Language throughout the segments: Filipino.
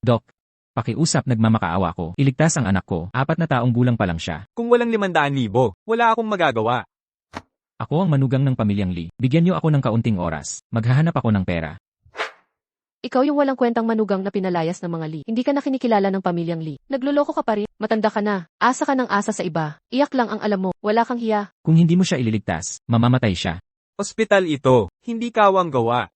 Doc, pakiusap, nagmamakaawa ko. Iligtas ang anak ko, 4 na taong gulang pa lang siya. Kung walang 500,000, wala akong magagawa. Ako ang manugang ng pamilyang Lee. Bigyan niyo ako ng kaunting oras. Maghahanap ako ng pera. Ikaw yung walang kwentang manugang na pinalayas ng mga Lee. Hindi ka na kinikilala ng pamilyang Lee. Nagluloko ka pa rin. Matanda ka na. Asa ka ng asa sa iba. Iyak lang ang alam mo. Wala kang hiya. Kung hindi mo siya ililigtas, mamamatay siya. Ospital ito, hindi kawang gawa.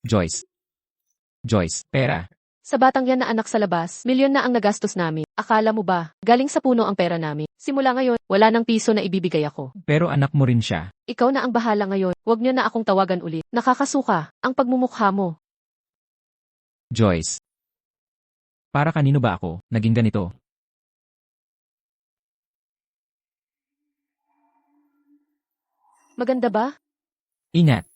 Joyce. Joyce, pera. Sa batang yan na anak sa labas, milyon na ang nagastos namin. Akala mo ba, galing sa puno ang pera namin? Simula ngayon, wala nang piso na ibibigay ako. Pero anak mo rin siya. Ikaw na ang bahala ngayon. Huwag niyo na akong tawagan ulit. Nakakasuka ang pagmumukha mo. Joyce. Para kanino ba ako naging ganito? Maganda ba? Ingat.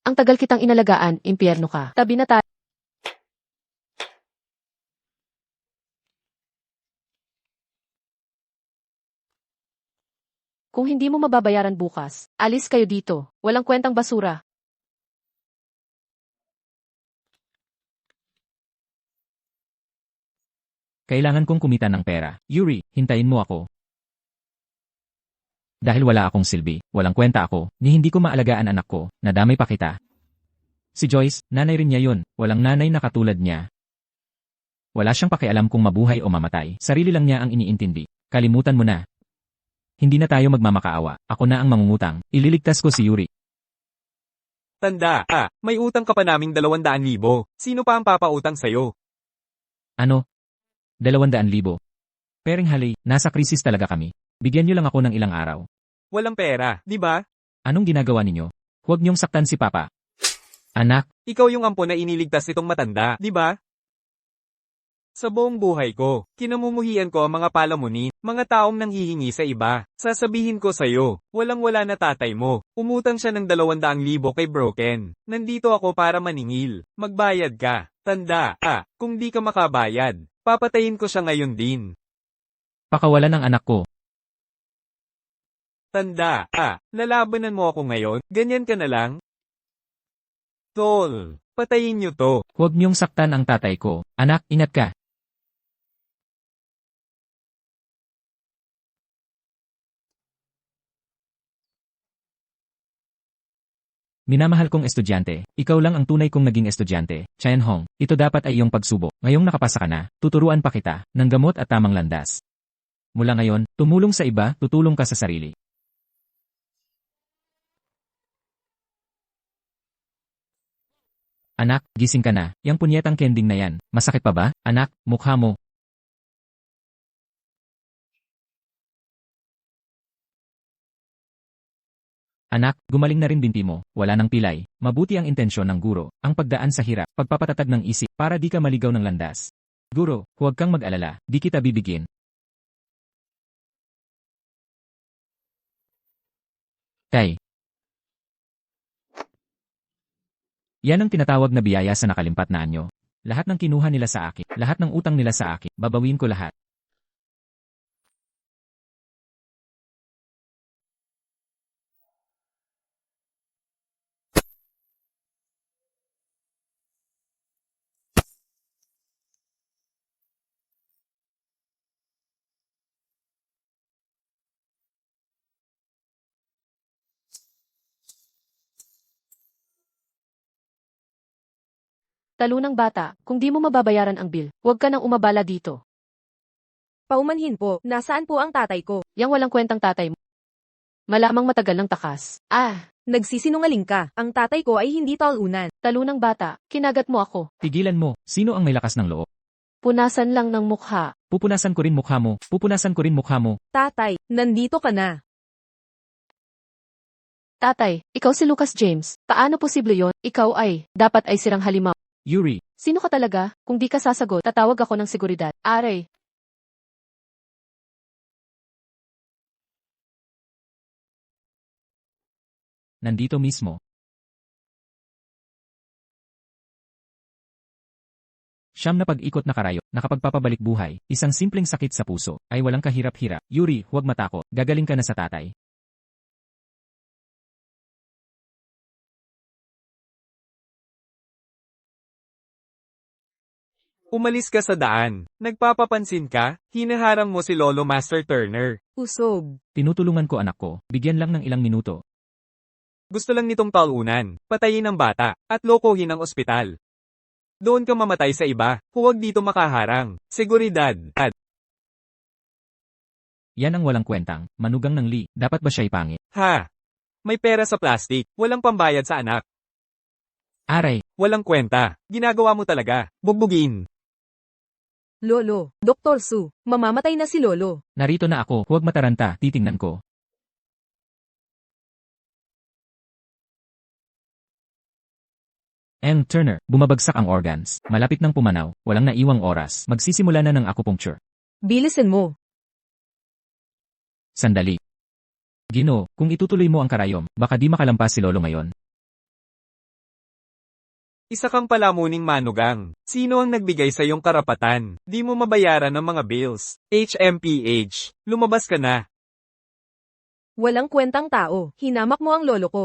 Ang tagal kitang inalagaan, impyerno ka. Tabi na tayo. Kung hindi mo mababayaran bukas, alis kayo dito. Walang kwentang basura. Kailangan kong kumita ng pera. Yuri, hintayin mo ako. Dahil wala akong silbi, walang kwenta ako, ni hindi ko maalagaan anak ko, nadamay pa kita. Si Joyce, nanay rin niya yun, walang nanay na katulad niya. Wala siyang pakialam kung mabuhay o mamatay, sarili lang niya ang iniintindi. Kalimutan mo na. Hindi na tayo magmamakaawa, ako na ang mangungutang, ililigtas ko si Yuri. Tanda, may utang ka pa naming 200,000. Sino pa ang papautang sa'yo? Ano? 200,000. Pering hali, nasa krisis talaga kami. Bigyan niyo lang ako ng ilang araw. Walang pera, di ba? Anong ginagawa ninyo? Huwag niyong saktan si Papa. Anak, Ikaw yung ampo na iniligtas nitong matanda, di ba? Sa buong buhay ko, kinamumuhian ko ang mga palamunin, mga taong nanghihingi sa iba. Sasabihin ko sa'yo, walang-wala na tatay mo. Umutang siya ng 200,000 kay Broken. Nandito ako para maningil. Magbayad ka. Tanda, kung di ka makabayad, papatayin ko siya ngayon din. pakawalan ng anak ko. Tanda, lalabanan mo ako ngayon, ganyan ka na lang? Tol, patayin niyo to. Huwag niyong saktan ang tatay ko. Anak, ingat ka. Minamahal kong estudyante, ikaw lang ang tunay kong naging estudyante. Chen Hong, ito dapat ay iyong pagsubok. Ngayong nakapasa ka na, tuturuan pa kita ng gamot at tamang landas. Mula ngayon, tumulong sa iba, tutulong ka sa sarili. Anak, gising ka na. Yang punyetang kending na yan. Masakit pa ba? Anak, mukha mo. Anak, gumaling na rin binti mo. Wala nang pilay. Mabuti ang intensyon ng guro. Ang pagdaan sa hirap. Pagpapatatag ng isip para di ka maligaw ng landas. Guro, huwag kang mag-alala. Di kita bibigin. Tay. Yan ang tinatawag na biyaya sa nakalimpat na anyo. Lahat ng kinuha nila sa akin, lahat ng utang nila sa akin, babawin ko lahat. Talunang bata, kung di mo mababayaran ang bill, huwag ka nang umabala dito. Paumanhin po, nasaan po ang tatay ko? Yang walang kwentang tatay mo. Malamang matagal ng takas. Nagsisinungaling ka. Ang tatay ko ay hindi talunan. Talunang bata, kinagat mo ako. Tigilan mo, sino ang may lakas ng loob? Punasan lang ng mukha. Pupunasan ko rin mukha mo, pupunasan ko rin mukha mo. Tatay, nandito ka na. Tatay, ikaw si Lucas James. Paano posible yon? Ikaw ay, dapat ay sirang halimaw. Yuri, Sino ka talaga? Kung di ka sasagot, tatawag ako ng seguridad. Aray. nandito mismo. Siyam na pag-ikot na karayo, nakapagpapabalik buhay, isang simpleng sakit sa puso, ay walang kahirap-hirap. Yuri, huwag matakot, gagaling ka na sa tatay. Umalis ka sa daan. Nagpapapansin ka, hinaharang mo si Lolo Master Turner. Usog. Tinutulungan ko anak ko, bigyan lang ng ilang minuto. Gusto lang nitong talunan, patayin ang bata, at lokohin ang ospital. Doon ka mamatay sa iba, huwag dito makaharang. Seguridad. Yan ang walang kwentang, manugang ng Lee, dapat ba siya ipangit? Ha? May pera sa plastic, walang pambayad sa anak. Aray, Walang kwenta, ginagawa mo talaga, bugbugin. Lolo, Dr. Su, mamamatay na si Lolo. narito na ako, huwag mataranta, titingnan ko. Turner, bumabagsak ang organs, malapit ng pumanaw, walang naiwang oras, magsisimula na ng acupuncture. Bilisan mo. Sandali. Gino, kung itutuloy mo ang karayom, baka di makalampas si Lolo ngayon. Isa kang palamuning manugang. Sino ang nagbigay sa iyong karapatan? Di mo mabayaran ng mga bills. HMPH. Lumabas ka na. Walang kwentang tao. Hinamak mo ang lolo ko.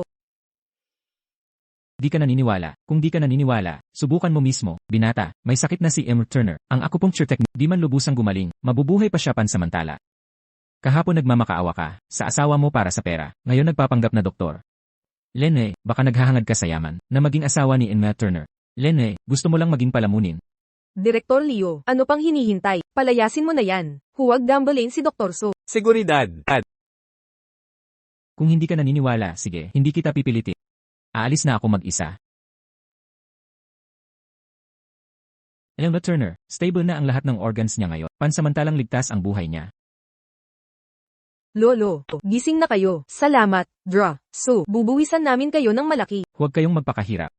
Di ka naniniwala. Kung di ka naniniwala, subukan mo mismo. Binata, may sakit na si Turner. Ang acupuncture technique, di man lubusang gumaling, mabubuhay pa siya pansamantala. Kahapon nagmamakaawa ka, sa asawa mo para sa pera, ngayon nagpapanggap na doktor. Lene, baka naghahangad ka sa yaman, na maging asawa ni Turner. Lene, gusto mo lang maging palamunin. Direktor Leo, ano pang hinihintay? Palayasin mo na yan. Huwag gambling si Dr. Su. Seguridad. Kung hindi ka naniniwala, sige, hindi kita pipilitin. Aalis na ako mag-isa. Turner, stable na ang lahat ng organs niya ngayon, pansamantalang ligtas ang buhay niya. Lolo, gising na kayo. Salamat, Dra. Su, bubuwisan namin kayo ng malaki. Huwag kayong magpakahirap.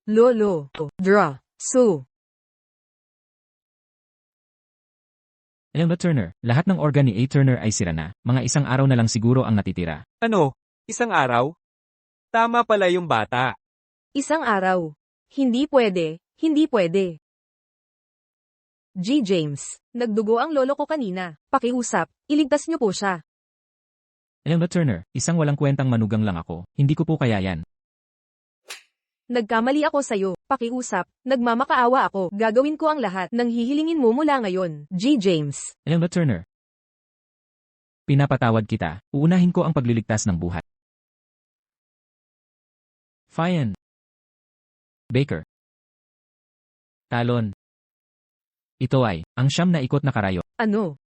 Lolo, Dra. Su. Turner, lahat ng organ ni Turner ay sira na, mga isang araw na lang siguro ang natitira. Ano? Isang araw? Tama pala yung bata. Isang araw. Hindi pwede. Hindi pwede. G. James, nagdugo ang lolo ko kanina. Pakiusap, iligtas niyo po siya. Turner, isang walang kwentang manugang lang ako, hindi ko po kaya yan. Nagkamali ako sa'yo. Pakiusap, nagmamakaawa ako. Gagawin ko ang lahat ng hihilingin mo mula ngayon. G. James. Turner. Pinapatawad kita, uunahin ko ang pagliligtas ng buhay. Fine. Baker. Talon. Ito ay, ang siyam na ikot na karayo. Ano?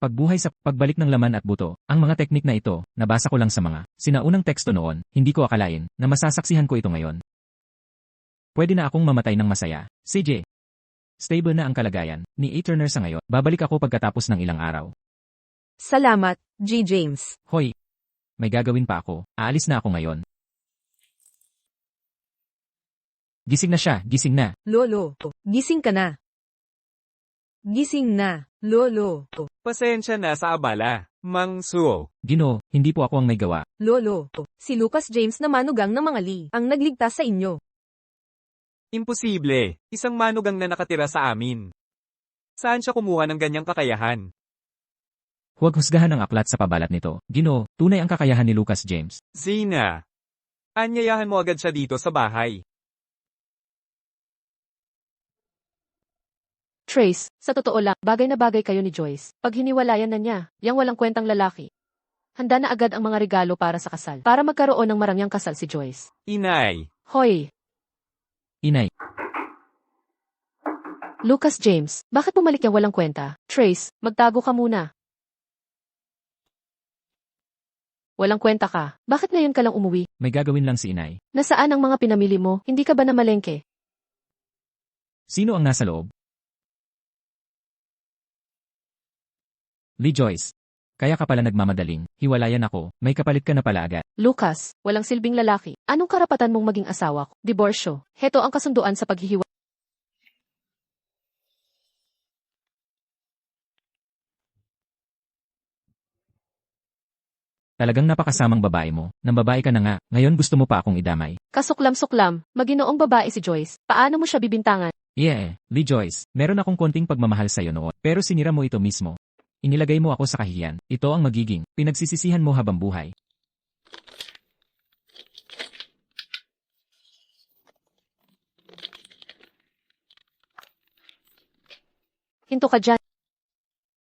Pagbuhay sa pagbalik ng laman at buto, ang mga teknik na ito, nabasa ko lang sa mga sinaunang teksto noon, hindi ko akalain na masasaksihan ko ito ngayon. Pwede na akong mamatay ng masaya. CJ. Stable na ang kalagayan ni Turner sa ngayon. Babalik ako pagkatapos ng ilang araw. Salamat, G. James. Hoy. May gagawin pa ako. Aalis na ako ngayon. Gising na siya, gising na. Lolo, gising ka na. Gising na, Lolo. Pasensya na sa abala, Mang Su. Gino, hindi po ako ang may gawa. Lolo, si Lucas James na manugang ng mga Lee ang nagligtas sa inyo. Imposible. Isang manugang na nakatira sa amin. Saan siya kumuha ng ganyang kakayahan? Huwag husgahan ang aklat sa pabalat nito. Gino, tunay ang kakayahan ni Lucas James. Zina. Anyayahan mo agad siya dito sa bahay. Trace, sa totoo lang, bagay na bagay kayo ni Joyce. Pag hiniwalayan na niya, yang walang kwentang lalaki. Handa na agad ang mga regalo para sa kasal. Para magkaroon ng marangyang kasal si Joyce. Inay. Hoy, Inay, Lucas James, bakit bumalik yung walang kwenta? Trace, magtago ka muna. Walang kwenta ka. Bakit ngayon ka lang umuwi? may gagawin lang si Inay. Nasaan ang mga pinamili mo? Hindi ka ba namalengke? Sino ang nasa loob? Lee Joyce. Kaya ka pala nagmamadaling, hiwalayan ako, may kapalit ka na pala agad. Lucas, walang silbing lalaki. Anong karapatan mong maging asawa ko? Diborsyo. Heto ang kasunduan sa paghihiwa. Talagang napakasamang babae mo. Nang babae ka na nga, ngayon gusto mo pa akong idamay. Kasuklam-suklam, maginoong babae si Joyce. Paano mo siya bibintangan? Yeah, Lee Joyce, meron akong konting pagmamahal sa'yo noon, pero sinira mo ito mismo. Inilagay mo ako sa kahihiyan. Ito ang magiging pinagsisisihan mo habang buhay. Hinto ka dyan.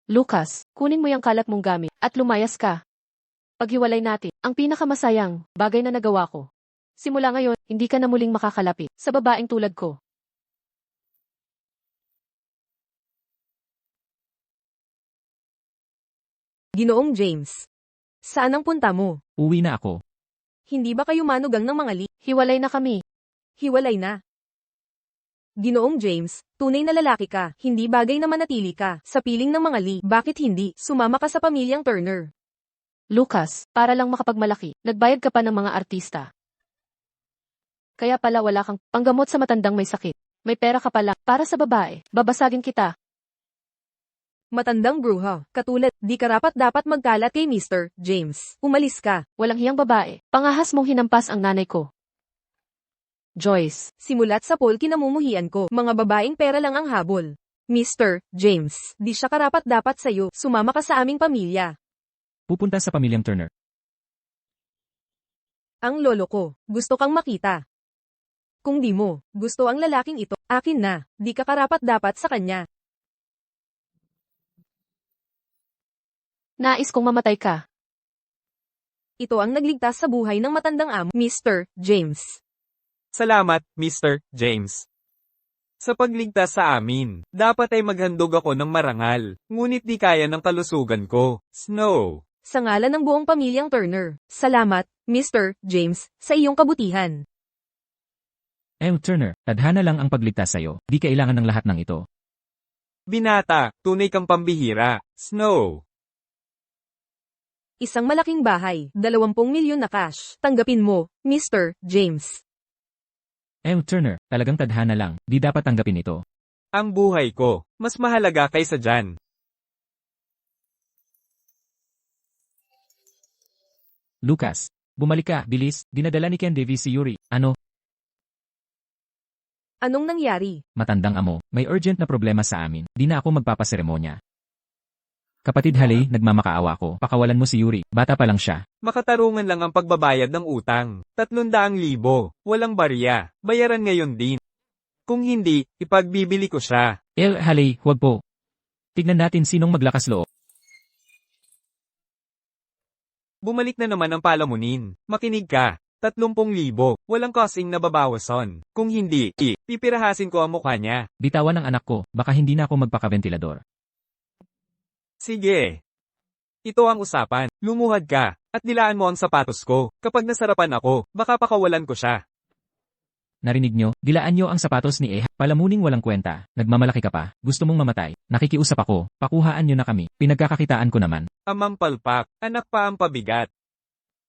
Lucas, kunin mo yung kalat mong gamit at lumayas ka. Paghiwalay natin, ang pinakamasayang bagay na nagawa ko. Simula ngayon, hindi ka na muling makakalapit sa babaeng tulad ko. Ginoong James. Saan ang punta mo? Uwi na ako. Hindi ba kayo manugang ng mga li? Hiwalay na kami. Hiwalay na. Ginoong James, tunay na lalaki ka, hindi bagay na manatili ka sa piling ng mga li. Bakit hindi? Sumama ka sa pamilyang Turner. Lucas, para lang makapagmalaki, nagbayad ka pa ng mga artista. Kaya pala wala kang panggamot sa matandang may sakit. May pera ka pala para sa babae. Babasagin kita. Matandang bruha, katulad, di karapat dapat magkalat kay Mr. James. Umalis ka. Walang hiyang babae. Pangahas mong hinampas ang nanay ko. Joyce. Simulat sa poll kinamumuhian ko, mga babaeng pera lang ang habol. Mr. James, di siya karapat dapat sa'yo. Sumama ka sa aming pamilya. Pupunta sa pamilyang Turner. Ang lolo ko, gusto kang makita. Kung di mo, gusto ang lalaking ito, akin na, di ka karapat dapat sa kanya. Nais kong mamatay ka. Ito ang nagligtas sa buhay ng matandang amo, Mr. James. Salamat, Mr. James. Sa pagligtas sa amin, dapat ay maghandog ako ng marangal, ngunit di kaya ng kalusugan ko. Snow. Sa ngalan ng buong pamilyang Turner, salamat, Mr. James, sa iyong kabutihan. Turner, tadhana lang ang pagligtas sa'yo. Di kailangan ng lahat ng ito. Binata, tunay kang pambihira. Snow. Isang malaking bahay, 20 milyon na cash. Tanggapin mo, Mr. James. Turner, talagang tadhana lang. Di dapat tanggapin ito. Ang buhay ko, mas mahalaga kaysa dyan. Lucas, bumalik ka, bilis. Dinadala ni Ken Davis si Yuri. Ano? Anong nangyari? Matandang amo, may urgent na problema sa amin. Di na ako magpapaseremonya. Kapatid Haley, nagmamakaawa ko. Pakawalan mo si Yuri. Bata pa lang siya. Makatarungan lang ang pagbabayad ng utang. 300,000. Walang barya. Bayaran ngayon din. Kung hindi, ipagbibili ko siya. Haley, huwag po. Tignan natin sinong maglakas loob. Bumalik na naman ang palamunin. Makinig ka. 30,000. Walang kasing nababawason. Kung hindi, pipirahasin ko ang mukha niya. Bitawan ang anak ko. Baka hindi na ako magpakaventilador. Sige. Ito ang usapan. Lumuhad ka, at dilaan mo ang sapatos ko. Kapag nasarapan ako, baka pakawalan ko siya. Narinig nyo? Dilaan nyo ang sapatos ni Eha. Palamuning walang kwenta. Nagmamalaki ka pa. Gusto mong mamatay. Nakikiusap ako. Pakuhaan nyo na kami. Pinagkakakitaan ko naman. Amang palpak. Anak pa ang pabigat.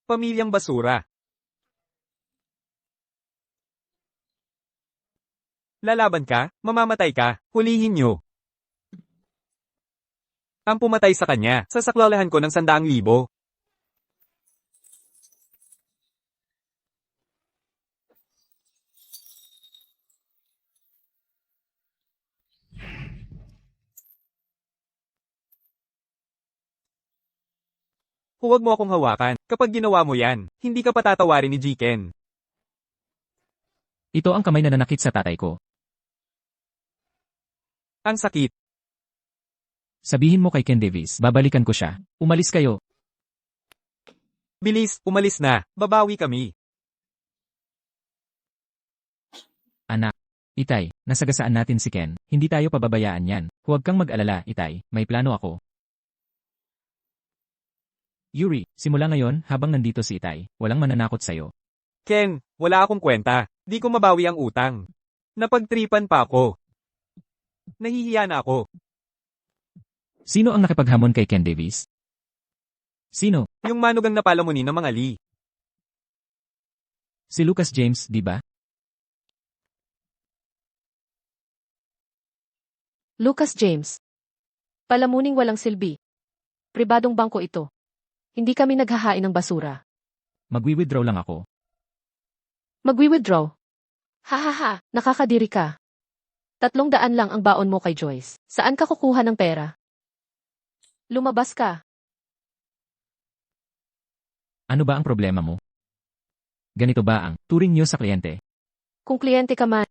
Pamilyang basura. Lalaban ka? Mamamatay ka? Hulihin nyo. Ang pumatay sa kanya, sasaklalahan ko ng 100,000. Huwag mo akong hawakan. Kapag ginawa mo yan, hindi ka patatawarin ni Jiken. Ito ang kamay na nanakit sa tatay ko. Ang sakit. Sabihin mo kay Ken Davis, babalikan ko siya. Umalis kayo. Bilis, umalis na. Babawi kami. Anak. Itay, nasagasaan natin si Ken. Hindi tayo pababayaan yan. Huwag kang mag-alala, Itay. May plano ako. Yuri, simula ngayon, habang nandito si Itay, walang mananakot sa'yo. Ken, wala akong kwenta. Di ko mabawi ang utang. Napagtripan pa ako. Nahihiya na ako. Sino ang nakipaghamon kay Ken Davis? Sino? Yung manugang na palamunin ng mga Lee. Si Lucas James, di ba? Lucas James. Palamuning walang silbi. Pribadong bangko ito. Hindi kami naghahain ng basura. Magwi-withdraw lang ako. Magwi-withdraw. Ha, nakakadiri ka. 300 lang ang baon mo kay Joyce. Saan ka kukuha ng pera? Lumabas ka. Ano ba ang problema mo? Ganito ba ang turing niyo sa kliyente? Kung kliyente ka man,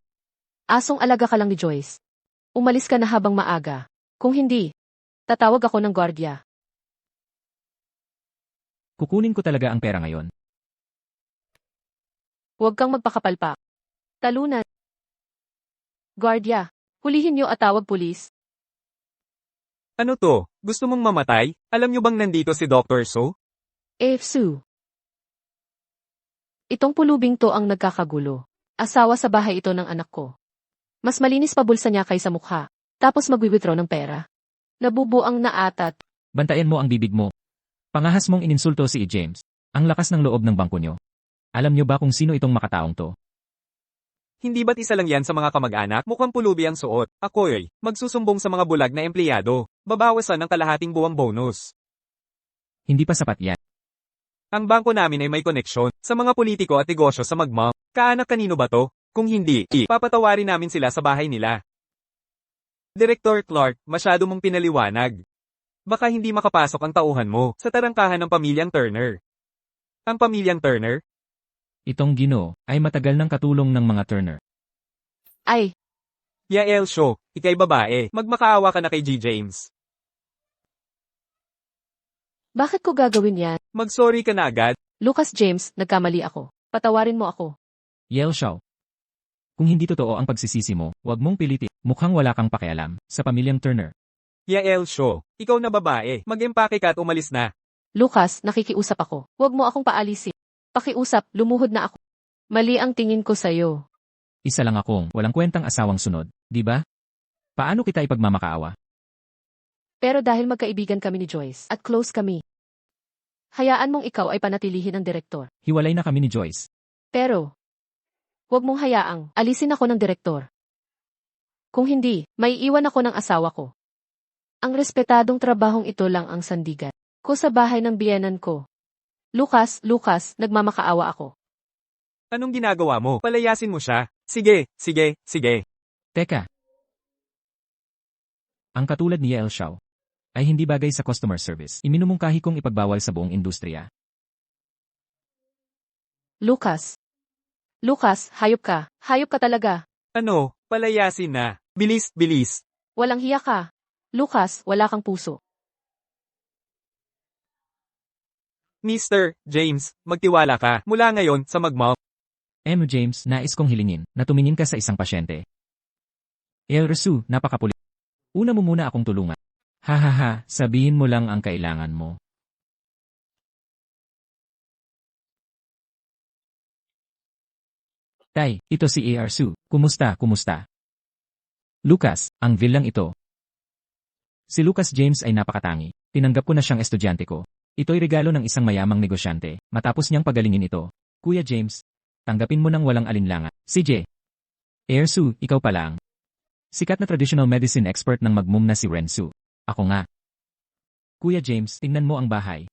asong alaga ka lang ni Joyce. Umalis ka na habang maaga. Kung hindi, tatawag ako ng gwardiya. Kukunin ko talaga ang pera ngayon. Huwag kang magpakapalpak. Talunan. Gwardiya, hulihin niyo at tawag pulis. Ano to? Gusto mong mamatay? Alam nyo bang nandito si Dr. So? Sue. Itong pulubing to ang nagkakagulo. Asawa sa bahay ito ng anak ko. Mas malinis pa bulsa niya kaysa mukha. Tapos magwi-withdraw ng pera. Nabubuang naatat. Bantayan mo ang bibig mo. Pangahas mong ininsulto si E. James. Ang lakas ng loob ng bangko nyo. Alam nyo ba kung sino itong makataong to? Hindi ba't isa lang yan sa mga kamag-anak? Mukhang pulubi ang suot. Ako'y magsusumbong sa mga bulag na empleyado. Babawasan ng kalahating buwang bonus. Hindi pa sapat yan. Ang bangko namin ay may koneksyon sa mga politiko at negosyo sa magmam. Kaanak kanino ba to? Kung hindi, papatawarin namin sila sa bahay nila. Director Clark, masyado mong pinaliwanag. Baka hindi makapasok ang tauhan mo sa tarangkahan ng pamilyang Turner. Ang pamilyang Turner? Itong Ginoo ay matagal ng katulong ng mga Turner. Ay, Yael Shaw, ikay babae, magmakaawa ka na kay G. James. bakit ko gagawin yan? Mag-sorry ka na agad. Lucas James, nagkamali ako. Patawarin mo ako. Yale Shaw. Kung hindi totoo ang pagsisisi mo, huwag mong pilitin. Mukhang wala kang pakialam sa pamilyang Turner. Yael Shaw, ikaw na babae, mag-empake ka at umalis na. Lucas, nakikiusap ako. Huwag mo akong paalisin. Pakiusap, lumuhod na ako. Mali ang tingin ko sa'yo. Isa lang akong walang kwentang asawang sunod, di ba? Paano kita ipagmamakaawa? Pero dahil magkaibigan kami ni Joyce at close kami, hayaan mong ikaw ay panatilihin ang direktor. Hiwalay na kami ni Joyce. Pero, huwag mong hayaang alisin ako ng direktor. Kung hindi, may iwan ako ng asawa ko. Ang respetadong trabahong ito lang ang sandigan ko sa bahay ng biyenan ko. Lucas, nagmamakaawa ako. Anong ginagawa mo? Palayasin mo siya. Sige. Teka. Ang katulad ni Yael Shaw ay hindi bagay sa customer service. Iminumungkahi kong ipagbawal sa buong industriya. Lucas, hayop ka. Hayop ka talaga. Ano? Palayasin na. Bilis. Walang hiya ka. Lucas, wala kang puso. Mr. James, magtiwala ka. Mula ngayon, sa magmam. James, nais kong hilingin na tumingin ka sa isang pasyente. Resu, napakapuli. Una mo muna akong tulungan. Ha, sabihin mo lang ang kailangan mo. Tay, ito si Su. Kumusta? Lucas, ang villang ito. Si Lucas James ay napakatangi. Tinanggap ko na siyang estudyante ko. Ito'y regalo ng isang mayamang negosyante. Matapos niyang pagalingin ito. Kuya James, tanggapin mo ng walang alinlangan. CJ. Su, ikaw pa lang. Sikat na traditional medicine expert ng magmum na si Rensu. Ako nga. Kuya James, tingnan mo ang bahay.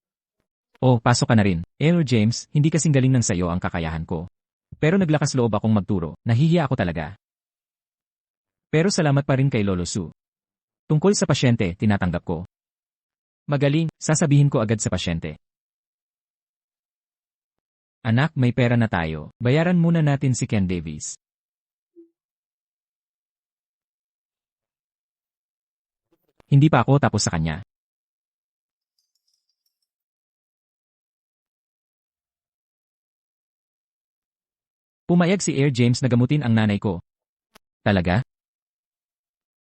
Oh, pasok ka na rin. James, hindi kasing galing ng sayo ang kakayahan ko. Pero naglakas loob akong magturo. Nahihiya ako talaga. Pero salamat pa rin kay Lolo Su. Tungkol sa pasyente, tinatanggap ko. Magaling, sasabihin ko agad sa pasyente. Anak, may pera na tayo. Bayaran muna natin si Ken Davies. Hindi pa ako tapos sa kanya. Pumayag si James na gamutin ang nanay ko. Talaga?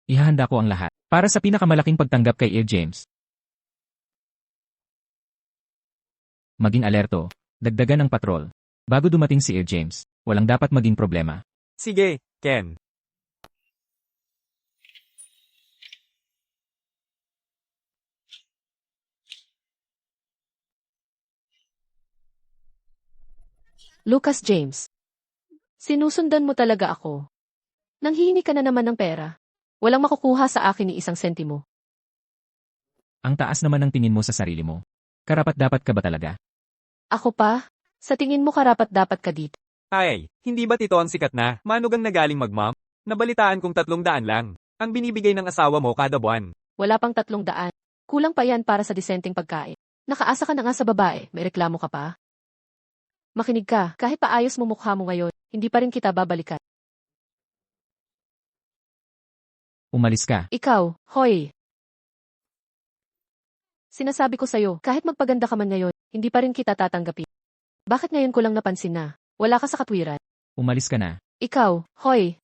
Ihahanda ko ang lahat para sa pinakamalaking pagtanggap kay James. Maging alerto. Dagdagan ang patrol. Bago dumating si James, walang dapat maging problema. Sige, Ken. Lucas James. Sinusundan mo talaga ako. Nanghihingi ka na naman ng pera. Walang makukuha sa akin ni isang sentimo. Ang taas naman ng tingin mo sa sarili mo. Karapat-dapat ka ba talaga? Ako pa? Sa tingin mo karapat-dapat ka dito. Ay, hindi ba tito ang sikat na manugang na galing magmam? Nabalitaan kong 300 lang. Ang binibigay ng asawa mo kada buwan. Wala pang 300. Kulang pa yan para sa disenteng pagkain. Nakaasa ka na nga sa babae, may reklamo ka pa? Makinig ka, kahit paayos mo mukha mo ngayon, hindi pa rin kita babalikan. Umalis ka. Ikaw, hoy! Sinasabi ko sa'yo, kahit magpaganda ka man ngayon, hindi pa rin kita tatanggapin. Bakit ngayon ko lang napansin na? Wala ka sa katwiran. Umalis ka na. Ikaw, hoy!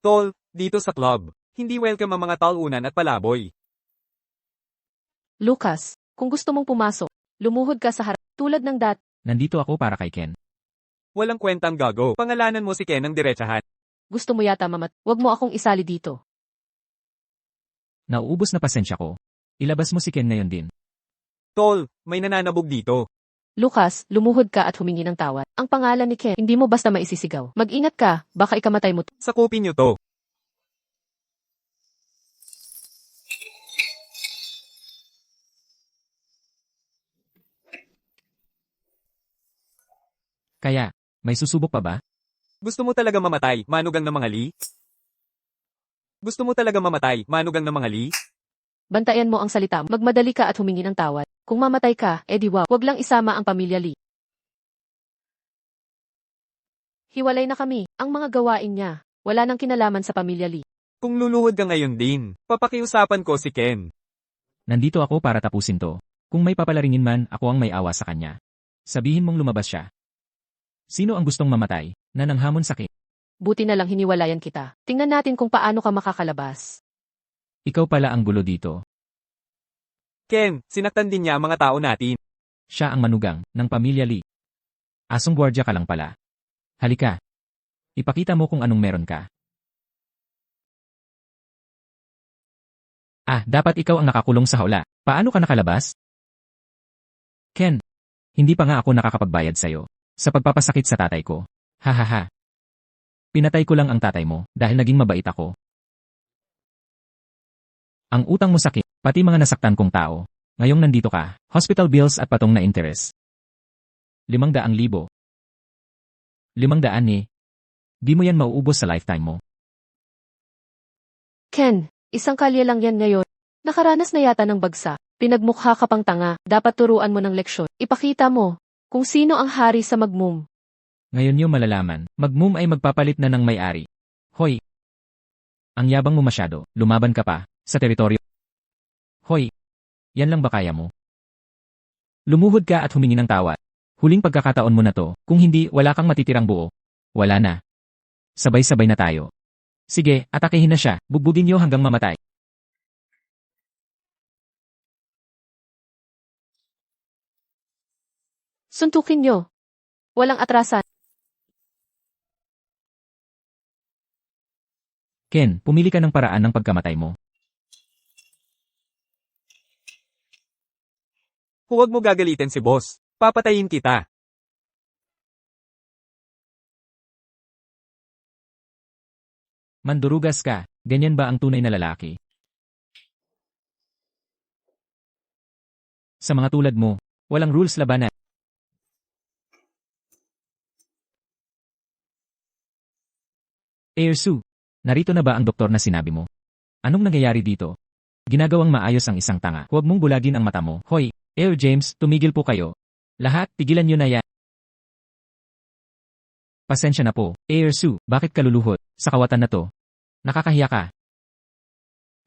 Tol, dito sa club. Hindi welcome ang mga talunan at palaboy. Lucas, kung gusto mong pumasok, lumuhod ka sa harap, tulad ng Nandito ako para kay Ken. Walang kwentang gago. Pangalanan mo si Ken ng diretsahan. gusto mo yata wag mo akong isali dito. Nauubos na pasensya ko. Ilabas mo si Ken ngayon din. Tol, may nananabog dito. Lucas, lumuhod ka at humingi ng tawad. Ang pangalan ni Ken, hindi mo basta maisisigaw. Mag-ingat ka, baka ikamatay mo. Sakupin niyo to. Kaya, may susubok pa ba? Gusto mo talaga mamatay, manugang na mangali? Gusto mo talaga mamatay, manugang na mangali? Bantayan mo ang salita, magmadali ka at humingi ng tawad. Kung mamatay ka, edi wow, wag lang isama ang pamilya Lee. Hiwalay na kami, ang mga gawain niya, wala nang kinalaman sa pamilya Lee. Kung luluhod ka ngayon din, papakiusapan ko si Ken. Nandito ako para tapusin to. Kung may papalaringin man, ako ang may awa sa kanya. Sabihin mong lumabas siya. Sino ang gustong mamatay, na nanghamon sakit? Buti na lang hiniwalayan kita. Tingnan natin kung paano ka makakalabas. Ikaw pala ang gulo dito. Ken, sinaktan din niya ang mga tao natin. Siya ang manugang, ng pamilya Lee. Asong gwardya ka lang pala. Halika. Ipakita mo kung anong meron ka. Dapat ikaw ang nakakulong sa hawla. Paano ka nakalabas? Ken, hindi pa nga ako nakakapagbayad sa'yo. Sa pagpapasakit sa tatay ko. Hahaha. Pinatay ko lang ang tatay mo dahil naging mabait ako. Ang utang mo sakit, pati mga nasaktan kong tao. Ngayong nandito ka, hospital bills at patong na interest. 500,000. 500 eh. Di mo yan mauubos sa lifetime mo. Ken, isang kalye lang yan ngayon. Nakaranas na yata ng bagsak. Pinagmukha ka pang tanga, dapat turuan mo ng leksyon. Ipakita mo kung sino ang hari sa Magmum. Ngayon niyo malalaman, Magmum ay magpapalit na ng may-ari. Hoy! Ang yabang mo masyado, lumaban ka pa, sa teritoryo. Hoy! Yan lang ba kaya mo? Lumuhod ka at humingi ng tawad. Huling pagkakataon mo na to, kung hindi, wala kang matitirang buo. Wala na. Sabay-sabay na tayo. Sige, atakehin na siya, bugbugin niyo hanggang mamatay. Suntukin nyo. Walang atrasan. Ken, pumili ka ng paraan ng pagkamatay mo. Huwag mo gagalitin si boss. Papatayin kita. Mandurugas ka, ganyan ba ang tunay na lalaki? Sa mga tulad mo, walang rules labanan. Su, narito na ba ang doktor na sinabi mo? Anong nangyayari dito? Ginagawang maayos ang isang tanga. Huwag mong bulagin ang mata mo. Hoy, James, tumigil po kayo. Lahat, tigilan nyo na yan. Pasensya na po. Su, bakit ka luluhod? Sa kawatan na to. Nakakahiya ka.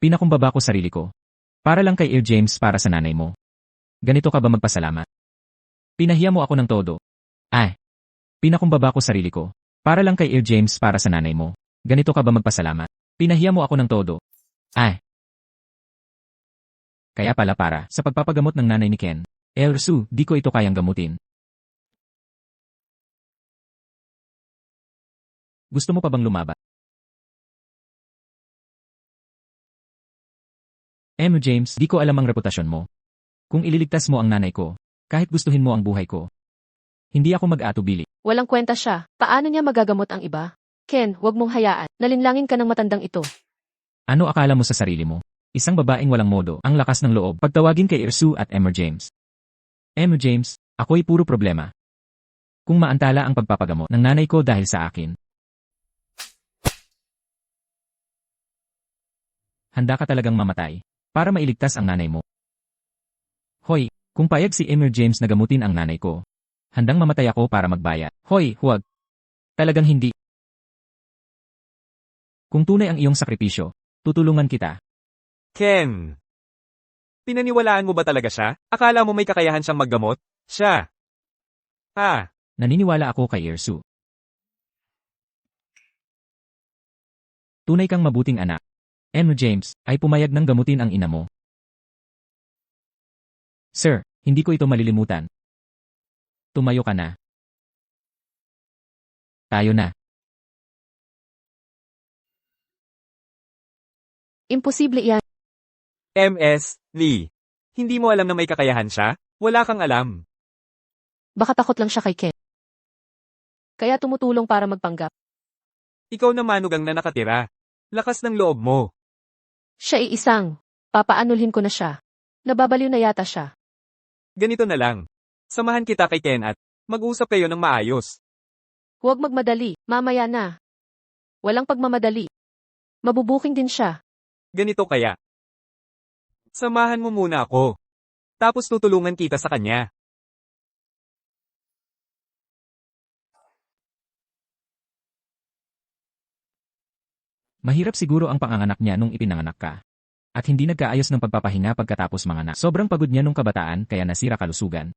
Pinakumbaba ko sarili ko. Para lang kay James para sa nanay mo. Ganito ka ba magpasalamat? Pinahiya mo ako ng todo. Pinakumbaba ko sarili ko. Para lang kay James para sa nanay mo. Ganito ka ba magpasalamat? Pinahiya mo ako ng todo. Kaya pala para sa pagpapagamot ng nanay ni Ken. Su, di ko ito kayang gamutin. Gusto mo pa bang lumaban? James, di ko alam ang reputasyon mo. Kung ililigtas mo ang nanay ko, kahit gustuhin mo ang buhay ko. Hindi ako mag-atubili. Walang kwenta siya. Paano niya magagamot ang iba? Ken, huwag mong hayaan. Nalinlangin ka ng matandang ito. Ano akala mo sa sarili mo? Isang babaeng walang modo, ang lakas ng loob. Pagtawagin kay Ersu at Emmer James. Emmer James, ako'y puro problema. Kung maantala ang pagpapagamot ng nanay ko dahil sa akin. Handa ka talagang mamatay para mailigtas ang nanay mo. Hoy, kung payag si Emmer James na gamutin ang nanay ko, handang mamatay ako para magbayad. Hoy, huwag. Talagang hindi. Kung tunay ang iyong sakripisyo, tutulungan kita. Ken! Pinaniwalaan mo ba talaga siya? Akala mo may kakayahan siyang maggamot? Siya! Naniniwala ako kay Ersu. Tunay kang mabuting anak. Emmer James ay pumayag ng gamutin ang ina mo. Sir, hindi ko ito malilimutan. Tumayo ka na. Tayo na. Imposible iyan. MS, Lee. Hindi mo alam na may kakayahan siya? Wala kang alam. Baka takot lang siya kay Ken. Kaya tumutulong para magpanggap. Ikaw na manugang na nakatira. Lakas ng loob mo. Siya ay isang. Papaanulhin ko na siya. Nababaliw na yata siya. Ganito na lang. Samahan kita kay Ken at mag-usap kayo ng maayos. Huwag magmadali. Mamaya na. Walang pagmamadali. Mabubuking din siya. Ganito kaya. Samahan mo muna ako. Tapos tutulungan kita sa kanya. Mahirap siguro ang panganganak niya nung ipinanganak ka. At hindi nagkaayos ng pagpapahinga pagkatapos manganak. Sobrang pagod niya nung kabataan kaya nasira kalusugan.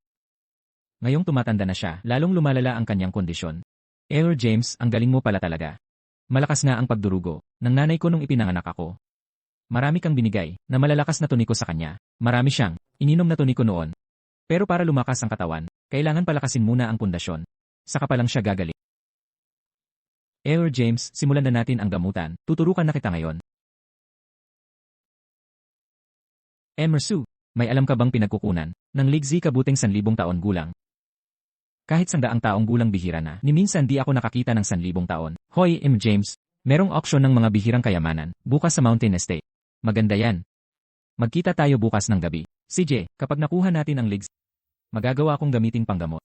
Ngayong tumatanda na siya, lalong lumalala ang kanyang kondisyon. Emmer James, ang galing mo pala talaga. Malakas nga ang pagdurugo ng nanay ko nung ipinanganak ako. Marami kang binigay na malalakas na tuniko sa kanya. Marami siyang ininom na tuniko noon. Pero para lumakas ang katawan, kailangan palakasin muna ang pundasyon. Saka pa lang siya gagaling. Emmer James, simulan na natin ang gamutan. Tuturukan na kita ngayon. Emmer Sue, may alam ka bang pinagkukunan ng ligzi kabuting 1,000 taon gulang? Kahit 100 taong gulang bihira na, ni minsan di ako nakakita ng 1,000 taon. Hoy, Emmer James, merong auction ng mga bihirang kayamanan, bukas sa Mountain Estate. Maganda yan. Magkita tayo bukas ng gabi. CJ, kapag nakuha natin ang ligzi, magagawa kong gamitin panggamot.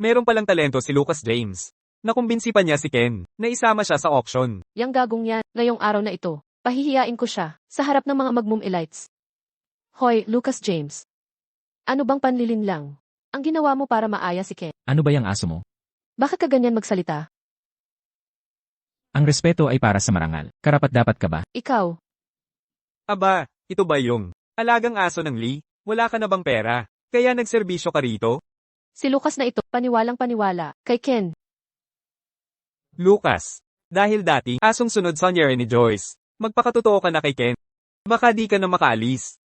Meron palang talento si Lucas James. Nakumbinsi pa niya si Ken na isama siya sa auction. Yang gagong yan, ngayong araw na ito. Pahihiyain ko siya sa harap ng mga magmum elites. Hoy, Lucas James. Ano bang panlilin lang? Ang ginawa mo para maaya si Ken. Ano ba yung aso mo? Bakit ka ganyan magsalita? Ang respeto ay para sa marangal. Karapat dapat ka ba? Ikaw, Aba, ito ba yung alagang aso ng Lee? Wala ka na bang pera? Kaya nagserbisyo ka rito? si Lucas na ito, paniwalang paniwala, kay Ken. Lucas. Dahil dati, asong sunod sa Nyeri ni Joyce. Magpakatotoo ka na kay Ken. Baka di ka na makaalis.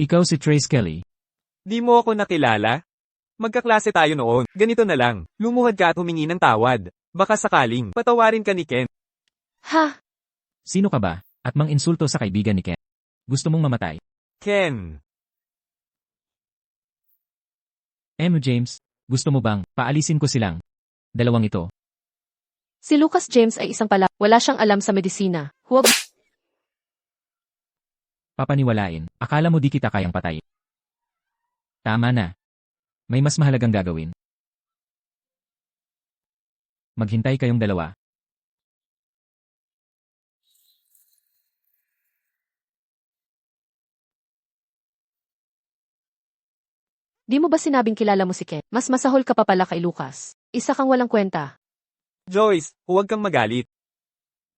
Ikaw si Trace Kelly. Di mo ako nakilala? Magkaklase tayo noon. Ganito na lang, lumuhad ka at humingi ng tawad. Baka sakaling, patawarin ka ni Ken. Ha? Sino ka ba? At mang-insulto sa kaibigan ni Ken. Gusto mong mamatay? Ken. Emmer James, gusto mo bang paalisin ko silang dalawang ito? Si Lucas James ay isang pala, wala siyang alam sa medisina. Huwag Papaniwalain, akala mo di kita kayang patay. Tama na. May mas mahalagang gagawin. Maghintay kayong dalawa. Di mo ba sinabing kilala mo si Ken? Mas masahol ka pa pala kay Lucas. Isa kang walang kwenta. Joyce, huwag kang magalit.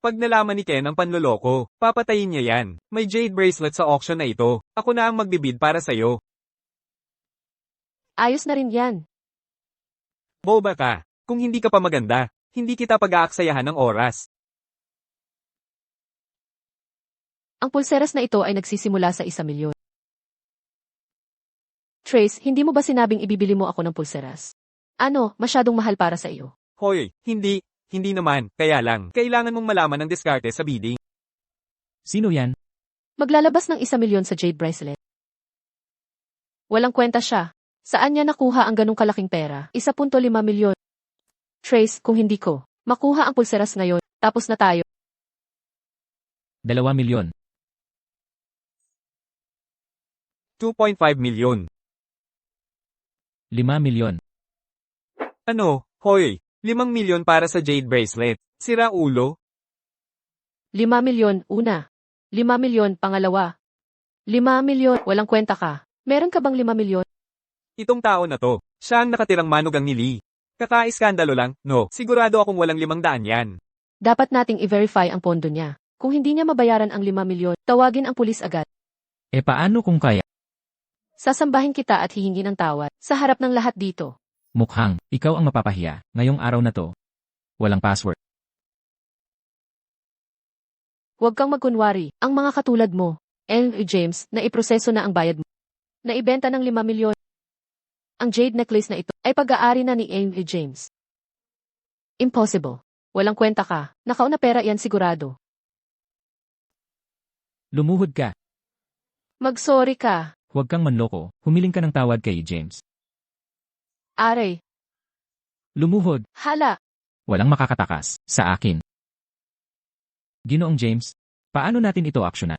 Pag nalaman ni Ken ang panloloko, papatayin niya yan. May jade bracelet sa auction na ito. Ako na ang magbibid para sa'yo. Ayos na rin yan. Boba ka. Kung hindi ka pa maganda, hindi kita pag-aaksayahan ng oras. Ang pulseras na ito ay nagsisimula sa 1,000,000. Trace, hindi mo ba sinabing ibibili mo ako ng pulseras? Ano, masyadong mahal para sa iyo? Hoy, hindi. Hindi naman, kaya lang, kailangan mong malaman ang diskarte sa bidding. Sino yan? Maglalabas ng 1 milyon sa jade bracelet. Walang kwenta siya. Saan niya nakuha ang ganong kalaking pera? 1.5 milyon. Trace, kung hindi ko makuha ang pulseras ngayon, tapos na tayo. 2 milyon. 2.5 milyon. 5 milyon. Ano, hoy, 5 milyon para sa jade bracelet. Sira ulo? 5 milyon, una. 5 milyon, pangalawa. 5 milyon, walang kwenta ka. Meron ka bang 5 milyon? Itong tao na to, siya ang nakatirang manugang ni Lee. Kakaiskandalo lang, no, sigurado akong walang 500 yan. Dapat nating i-verify ang pondo niya. Kung hindi niya mabayaran ang 5 milyon, tawagin ang pulis agad. E paano kung kaya? Sasambahin kita at hihingin ng tawad sa harap ng lahat dito. Mukhang, ikaw ang mapapahiya, ngayong araw na to. Walang password. Huwag kang magkunwari, ang mga katulad mo, James, na iproseso na ang bayad mo. Naibenta ng 5 milyon. Ang jade necklace na ito ay pag-aari na ni James. Impossible. Walang kwenta ka. Nakauna pera yan sigurado. Lumuhod ka. Mag-sorry ka. Huwag kang manloko, humiling ka ng tawad kay James. Aray. Lumuhod. Hala. Walang makakatakas sa akin. Ginoong James, paano natin ito aksyonan?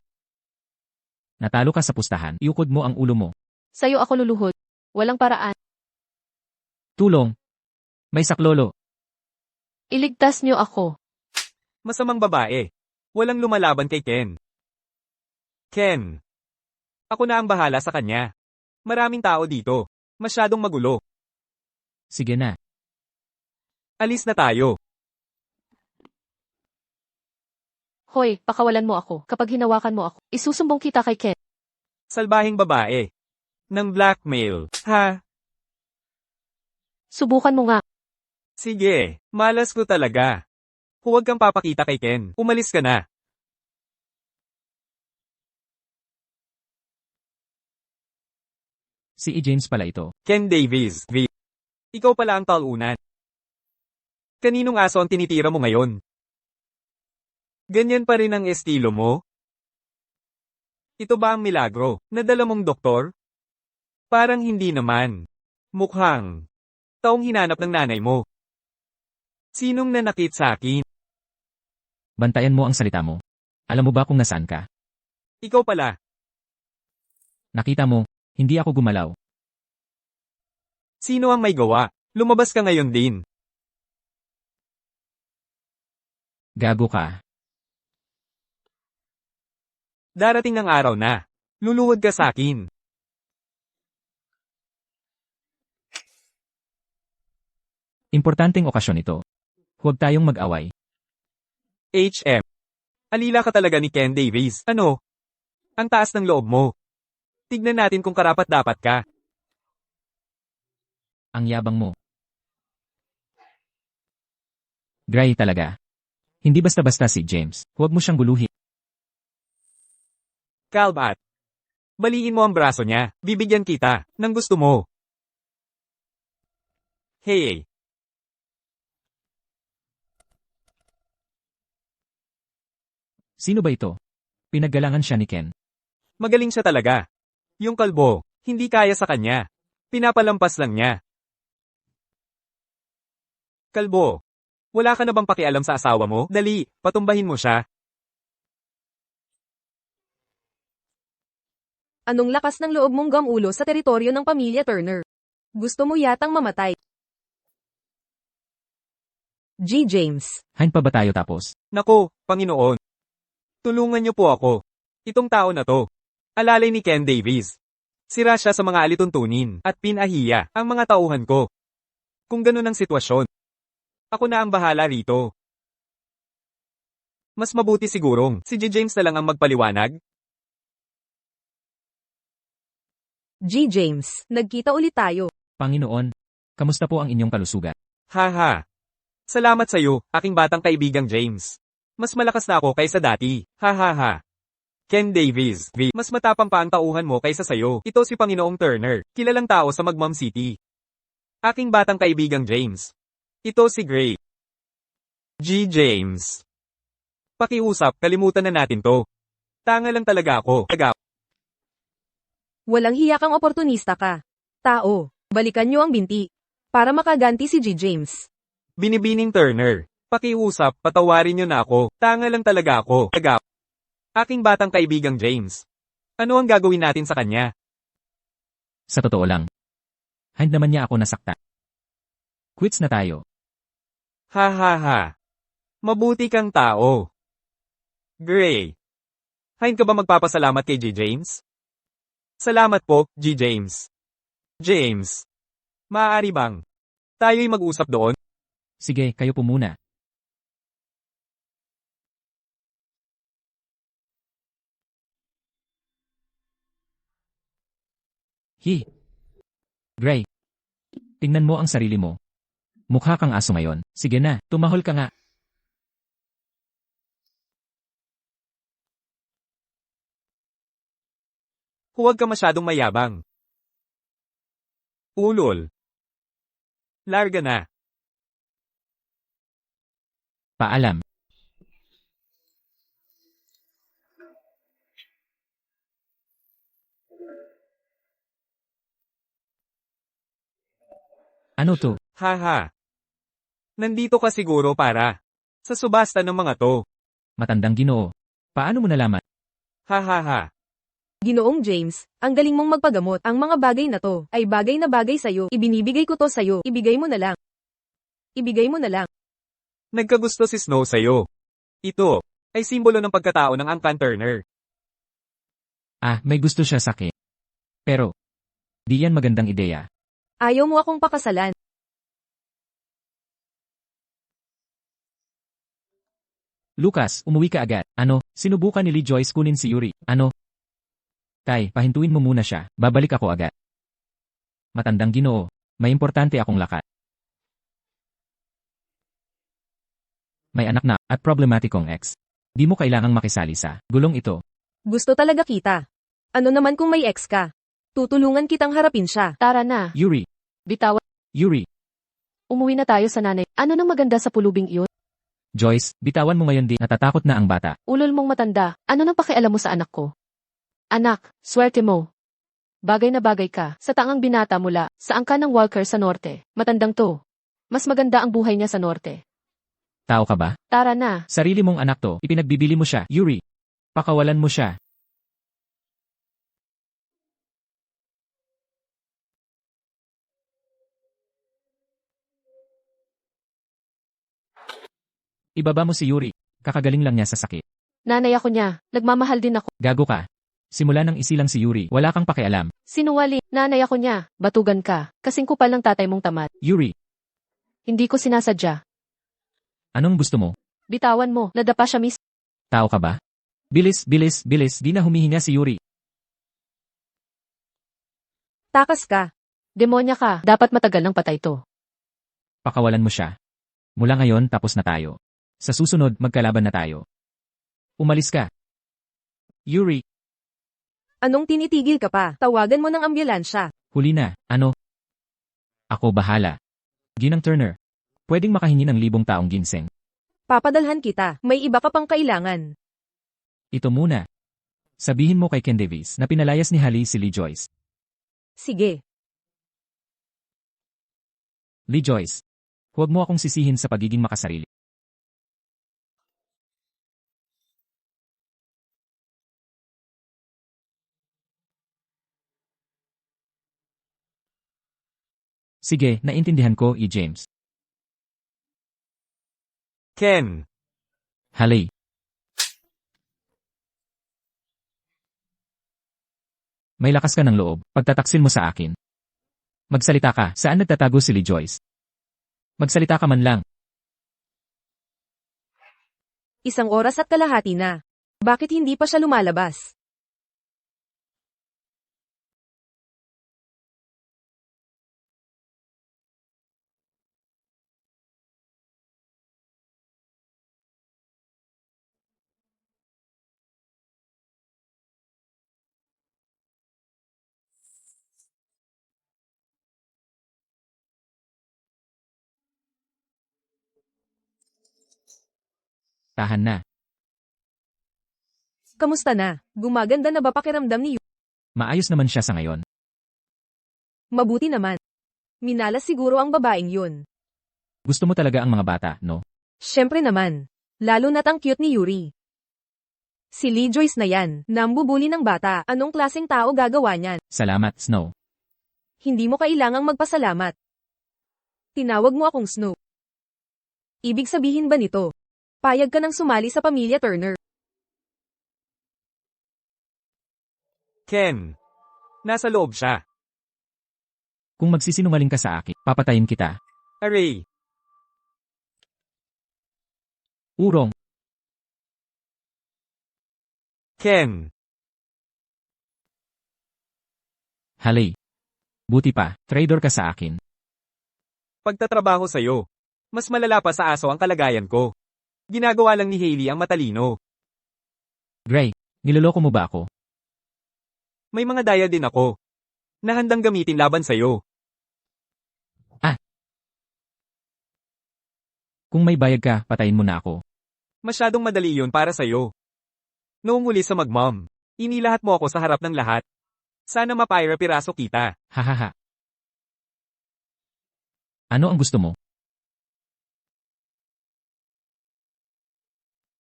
Natalo ka sa pustahan, iukod mo ang ulo mo. Sa'yo ako luluhod. Walang paraan. Tulong. May saklolo. Iligtas niyo ako. Masamang babae. Walang lumalaban kay Ken. Ken. Ako na ang bahala sa kanya. Maraming tao dito. Masyadong magulo. Sige na. Alis na tayo. Hoy, pakawalan mo ako. Kapag hinawakan mo ako, isusumbong kita kay Ken. Salbahing babae. Ng blackmail. Ha? Subukan mo nga. Sige, malas ko talaga. Huwag kang papakita kay Ken. Umalis ka na. Si James pala ito. Ken Davies. Ikaw pala ang talunan. Kaninong aso ang tinitira mo ngayon? Ganyan pa rin ang estilo mo? Ito ba ang milagro? Nadala mong doktor? Parang hindi naman. Mukhang taong hinanap ng nanay mo. Sinong nanakit sa akin? Bantayan mo ang salita mo. Alam mo ba kung nasaan ka? Ikaw pala. Nakita mo, hindi ako gumalaw. Sino ang may gawa? Lumabas ka ngayon din. Gago ka. Darating ang araw na. Luluhod ka sa akin. Importanteng okasyon ito. Huwag tayong mag-away. HM. Alila ka talaga ni Ken Davies. Ano? Ang taas ng loob mo. Tignan natin kung karapat-dapat ka. Ang yabang mo. Gray talaga. Hindi basta-basta si James. Huwag mo siyang guluhin. Calbat. Baliin mo ang braso niya. Bibigyan kita ng gusto mo. Hey. Sino ba ito? Pinaggalangan siya ni Ken. Magaling siya talaga. Yung kalbo, hindi kaya sa kanya. Pinapalampas lang niya. Kalbo, wala ka na bang pakialam sa asawa mo? Dali, patumbahin mo siya. Anong lakas ng loob mong gamulo sa teritoryo ng pamilya Turner? Gusto mo yatang mamatay. G. James. Hain pa ba tayo tapos? Nako, Panginoon. Tulungan niyo po ako. Itong tao na to. Alalay ni Ken Davies. Sira siya sa mga alituntunin at pinahiya ang mga tauhan ko. Kung ganun ang sitwasyon, ako na ang bahala rito. Mas mabuti sigurong si G. James na lang ang magpaliwanag. G. James, nagkita ulit tayo. Panginoon, kamusta po ang inyong kalusugan? Haha. Salamat sa'yo, aking batang kaibigang James. Mas malakas na ako kaysa dati. Hahaha. Ken Davies, mas matapang pa ang tauhan mo kaysa sayo. Ito si Panginoong Turner, kilalang tao sa Magmam City. Aking batang kaibigang James. Ito si Gray. G. James. Pakiusap, kalimutan na natin to. Tanga lang talaga ako. Walang hiya kang oportunista ka. Tao, balikan niyo ang binti. Para makaganti si G. James. Binibining Turner. Pakiusap, patawarin niyo na ako. Tanga lang talaga ako. Aking batang kaibigang James. Ano ang gagawin natin sa kanya? Sa totoo lang. Hindi naman niya ako nasakta. Quits na tayo. Ha ha ha. Mabuti kang tao. Gray. Hain ka ba magpapasalamat kay G. James? Salamat po, G. James. James. Maaari bang tayo'y mag-usap doon? Sige, kayo po muna. Gray. Tingnan mo ang sarili mo. Mukha kang aso ngayon. Sige na, tumahol ka nga. Huwag ka masyadong mayabang. Ulol. Larga na. Paalam. Ano to? Haha. Nandito ka siguro para sa subasta ng mga to. Matandang Ginoo. Paano mo nalaman? Hahaha. Ginoong James, ang galing mong magpagamot. Ang mga bagay na to ay bagay na bagay sa'yo. Ibinibigay ko to sa'yo. Ibigay mo na lang. Ibigay mo na lang. Nagkagusto si Snow sa'yo. Ito ay simbolo ng pagkatao ng Angkan Turner. Ah, may gusto siya sa akin. Pero, di yan magandang ideya. Ayaw mo akong pakasalan. Lucas, umuwi ka agad. Ano, sinubukan ni Lee Joyce kunin si Yuri. Ano? Tay, pahintuin mo muna siya. Babalik ako agad. Matandang Ginoo, may importante akong lakad. May anak na at problematikong ex. Di mo kailangang makisali sa gulong ito. Gusto talaga kita. Ano naman kung may ex ka? Tutulungan kitang harapin siya. Tara na. Yuri, Bitawan. Yuri, Umuwi na tayo sa nanay. Ano nang maganda sa pulubing iyon? Joyce, bitawan mo ngayon di natatakot na ang bata. Ulol mong matanda. Ano nang pakialam mo sa anak ko? Anak, swerte mo. Bagay na bagay ka. Sa tangang binata mula sa angka ng Walker sa norte. Matandang to. Mas maganda ang buhay niya sa norte. Tao ka ba? Tara na. Sarili mong anak to, ipinagbibili mo siya. Yuri, pakawalan mo siya. Ibaba mo si Yuri. Kakagaling lang niya sa sakit. Nanay ako niya. Nagmamahal din ako. Gago ka. Simula nang isilang si Yuri, wala kang pakialam. Sinungaling. Nanay ako niya. Batugan ka. Kasing kupal ng tatay mong tamad. Yuri, Hindi ko sinasadya. anong gusto mo? Bitawan mo. Nadapa siya mismo. Tao ka ba? Bilis, bilis, bilis, di na humihinga si Yuri. Takas ka. Demonya ka. Dapat matagal ng patay to. Pakawalan mo siya. Mula ngayon, tapos na tayo. Sa susunod, magkalaban na tayo. Umalis ka. Yuri, Anong tinitigil ka pa? Tawagan mo ng ambulansya. huli na. Ano? Ako bahala. Ginang Turner. Pwedeng makahingi ng 1,000 taong ginseng. Papadalhan kita. May iba ka pang kailangan. Ito muna. Sabihin mo kay Ken Davis na pinalayas ni Hallie si Lee Joyce. Sige. Lee Joyce. Huwag mo akong sisihin sa pagiging makasarili. Sige, naintindihan ko, E. James. Ken. Hallie. May lakas ka ng loob, pagtataksil mo sa akin. Magsalita ka, saan nagtatago si Lee Joyce? Magsalita ka man lang. 1 oras at kalahati na. Bakit hindi pa siya lumalabas? Tahan na. Kamusta na? Gumaganda na ba pakiramdam ni Yuri? Maayos naman siya sa ngayon. Mabuti naman. Minalas siguro ang babaeng yun. Gusto mo talaga ang mga bata, no? Siyempre naman. Lalo na't ang cute ni Yuri. Si Lee Joyce na yan, nambubuli ng bata, anong klaseng tao gagawa niyan? Salamat, Snow. Hindi mo kailangang magpasalamat. Tinawag mo akong Snow. Ibig sabihin ba nito? Payag ka nang sumali sa pamilya Turner. Ken. Nasa loob siya. Kung magsisinungaling ka sa akin, papatayin kita. Aray. Urong. Ken. Halay. Buti pa, traitor ka sa akin. Pagtatrabaho sa'yo. Mas malala pa sa aso ang kalagayan ko. Ginagawa lang ni Hailey ang matalino. Gray, niloloko mo ba ako? May mga daya din ako. Na handang gamitin laban sa'yo. Kung may bayag ka, patayin mo na ako. Masyadong madali yun para sa'yo. Noong muli sa magmom, inilahat mo ako sa harap ng lahat. Sana mapira-piraso kita. Hahaha. Ano ang gusto mo?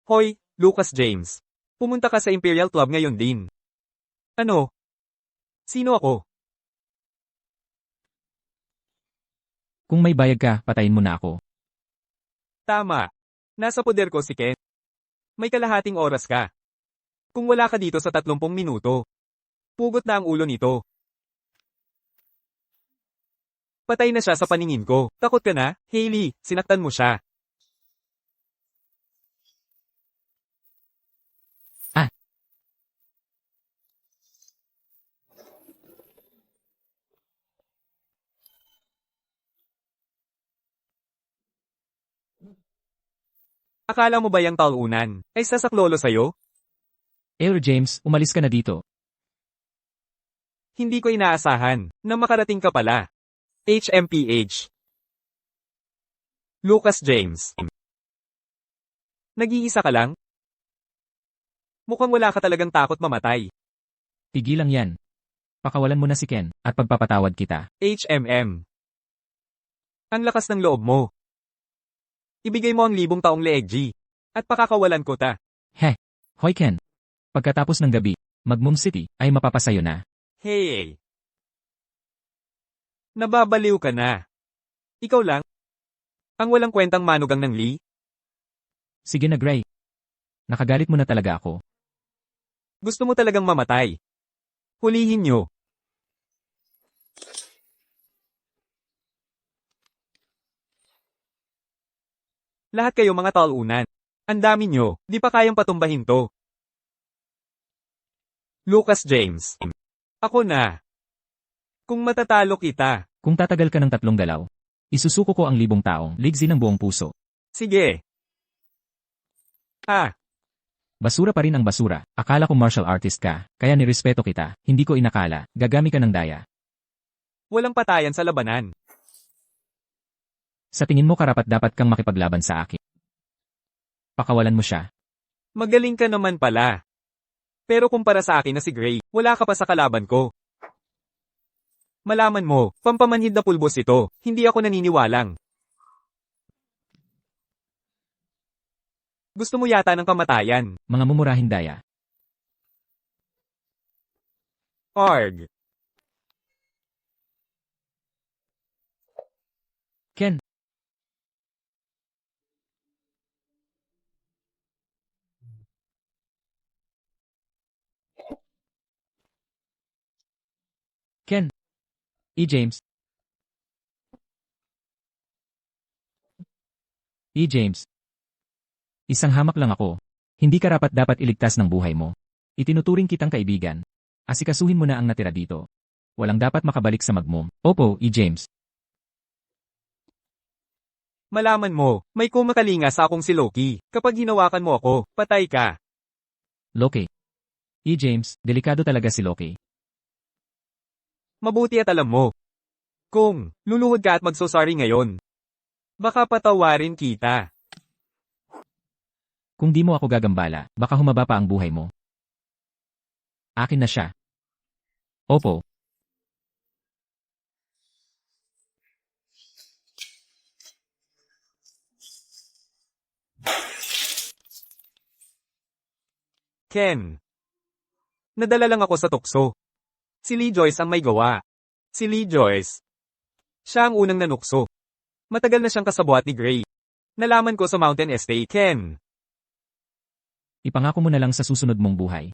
Hoy, Lucas James. Pumunta ka sa Imperial Club ngayon din. Ano? Sino ako? Kung may bayag ka, patayin mo na ako. Tama. Nasa poder ko si Ken. May kalahating oras ka. Kung wala ka dito sa 30 minuto, pugot na ang ulo nito. Patay na siya sa paningin ko. Takot ka na, Hailey, sinaktan mo siya. Akala mo ba yung talunan ay sasaklolo sa'yo? James, umalis ka na dito. Hindi ko inaasahan na makarating ka pala. HMPH. Lucas James. Nag-iisa ka lang? Mukhang wala ka talagang takot mamatay. Tigilan yan. Pakawalan mo na si Ken, at pagpapatawad kita. HMM. Ang lakas ng loob mo. Ibigay mo ang 1,000 taong leegji. At pakakawalan ko ta. Hoy Ken. Pagkatapos ng gabi, Magmum City, ay mapapasayo na. Hey! Nababaliw ka na. Ikaw lang? Ang walang kwentang manugang ng Lee? Sige na Gray. Nakagalit mo na talaga ako. Gusto mo talagang mamatay. Hulihin nyo. Lahat kayo mga talunan. Ang dami nyo, di pa kayang patumbahin to. Lucas James. Ako na. Kung matatalo kita. Kung tatagal ka ng 3 galaw, isusuko ko ang 1,000 taong ligzi ng buong puso. Sige. Basura pa rin ang basura. Akala ko martial artist ka, kaya nirespeto kita. Hindi ko inakala, gagami ka ng daya. Walang patayan sa labanan. Sa tingin mo karapat-dapat kang makipaglaban sa akin. Pakawalan mo siya. Magaling ka naman pala. Pero kumpara sa akin na si Gray, wala ka pa sa kalaban ko. Malaman mo, pampamanhid na pulbos ito, hindi ako naniniwalang. Gusto mo yata ng kamatayan. Mga mumurahing daya. Arg. Ken. Ken. James. James. Isang hamak lang ako. Hindi karapat-dapat iligtas ng buhay mo. Itinuturing kitang kaibigan. Asikasuhin mo na ang natira dito. Walang dapat makabalik sa Magmum. Opo, James. Malaman mo, may kumakalinga sa akong si Loki. Kapag hinawakan mo ako, patay ka. Loki. James, delikado talaga si Loki. Mabuti at alam mo. Kung luluhod ka at magsusori ngayon, baka patawarin kita. Kung di mo ako gagambala, baka humaba pa ang buhay mo. Akin na siya. Opo. Ken. Nadala lang ako sa tukso. Si Lee Joyce ang may gawa. Si Lee Joyce. Siya ang unang nanukso. Matagal na siyang kasabwat ni Gray. Nalaman ko sa Mountain Estate, Ken. Ipangako mo na lang sa susunod mong buhay.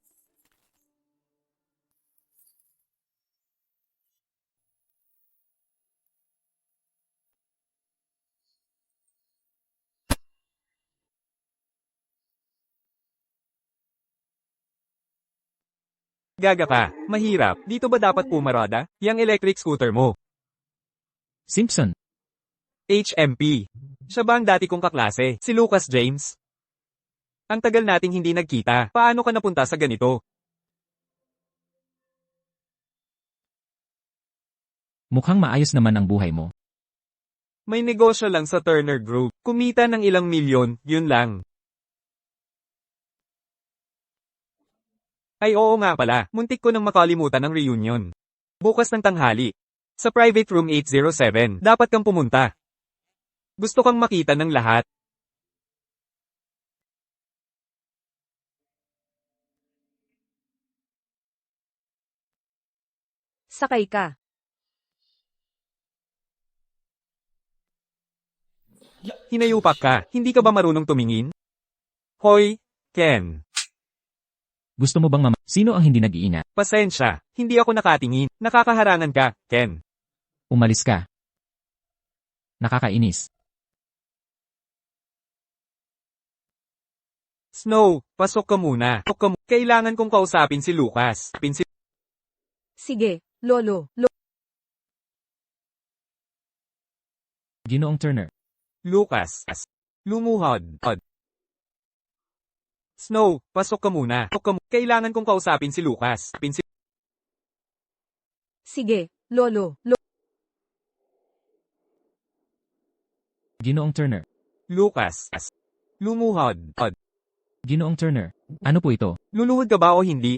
Gaga ka. Mahirap. Dito ba dapat pumarada? Yang electric scooter mo. Simpson, HMP. Siya ba ang dati kong kaklase? Si Lucas James? Ang tagal nating hindi nagkita. Paano ka napunta sa ganito? mukhang maayos naman ang buhay mo. May negosyo lang sa Turner Group. Kumita ng ilang milyon, yun lang. Ay oo nga pala, muntik ko nang makalimutan ang reunion. Bukas ng tanghali. Sa private room 807, dapat kang pumunta. Gusto kang makita ng lahat. Sakay ka. Hinayupak ka, hindi ka ba marunong tumingin? Hoy, Ken. Gusto mo bang Sino ang hindi nag-iingat? Pasensya, hindi ako nakatingin. Nakakaharangan ka, Ken. Umalis ka. Nakakainis. Snow, pasok ka muna. Kailangan kong kausapin si Lucas. Sige, Lolo. Ginoong Turner. Lucas. Lumuhod. Snow, pasok ka muna. Kailangan kong kausapin si Lucas. Sige, Lolo. Ginoong Turner. Lucas. Lumuhod. Ginoong Turner. Ano po ito? Luluhod ka ba o hindi?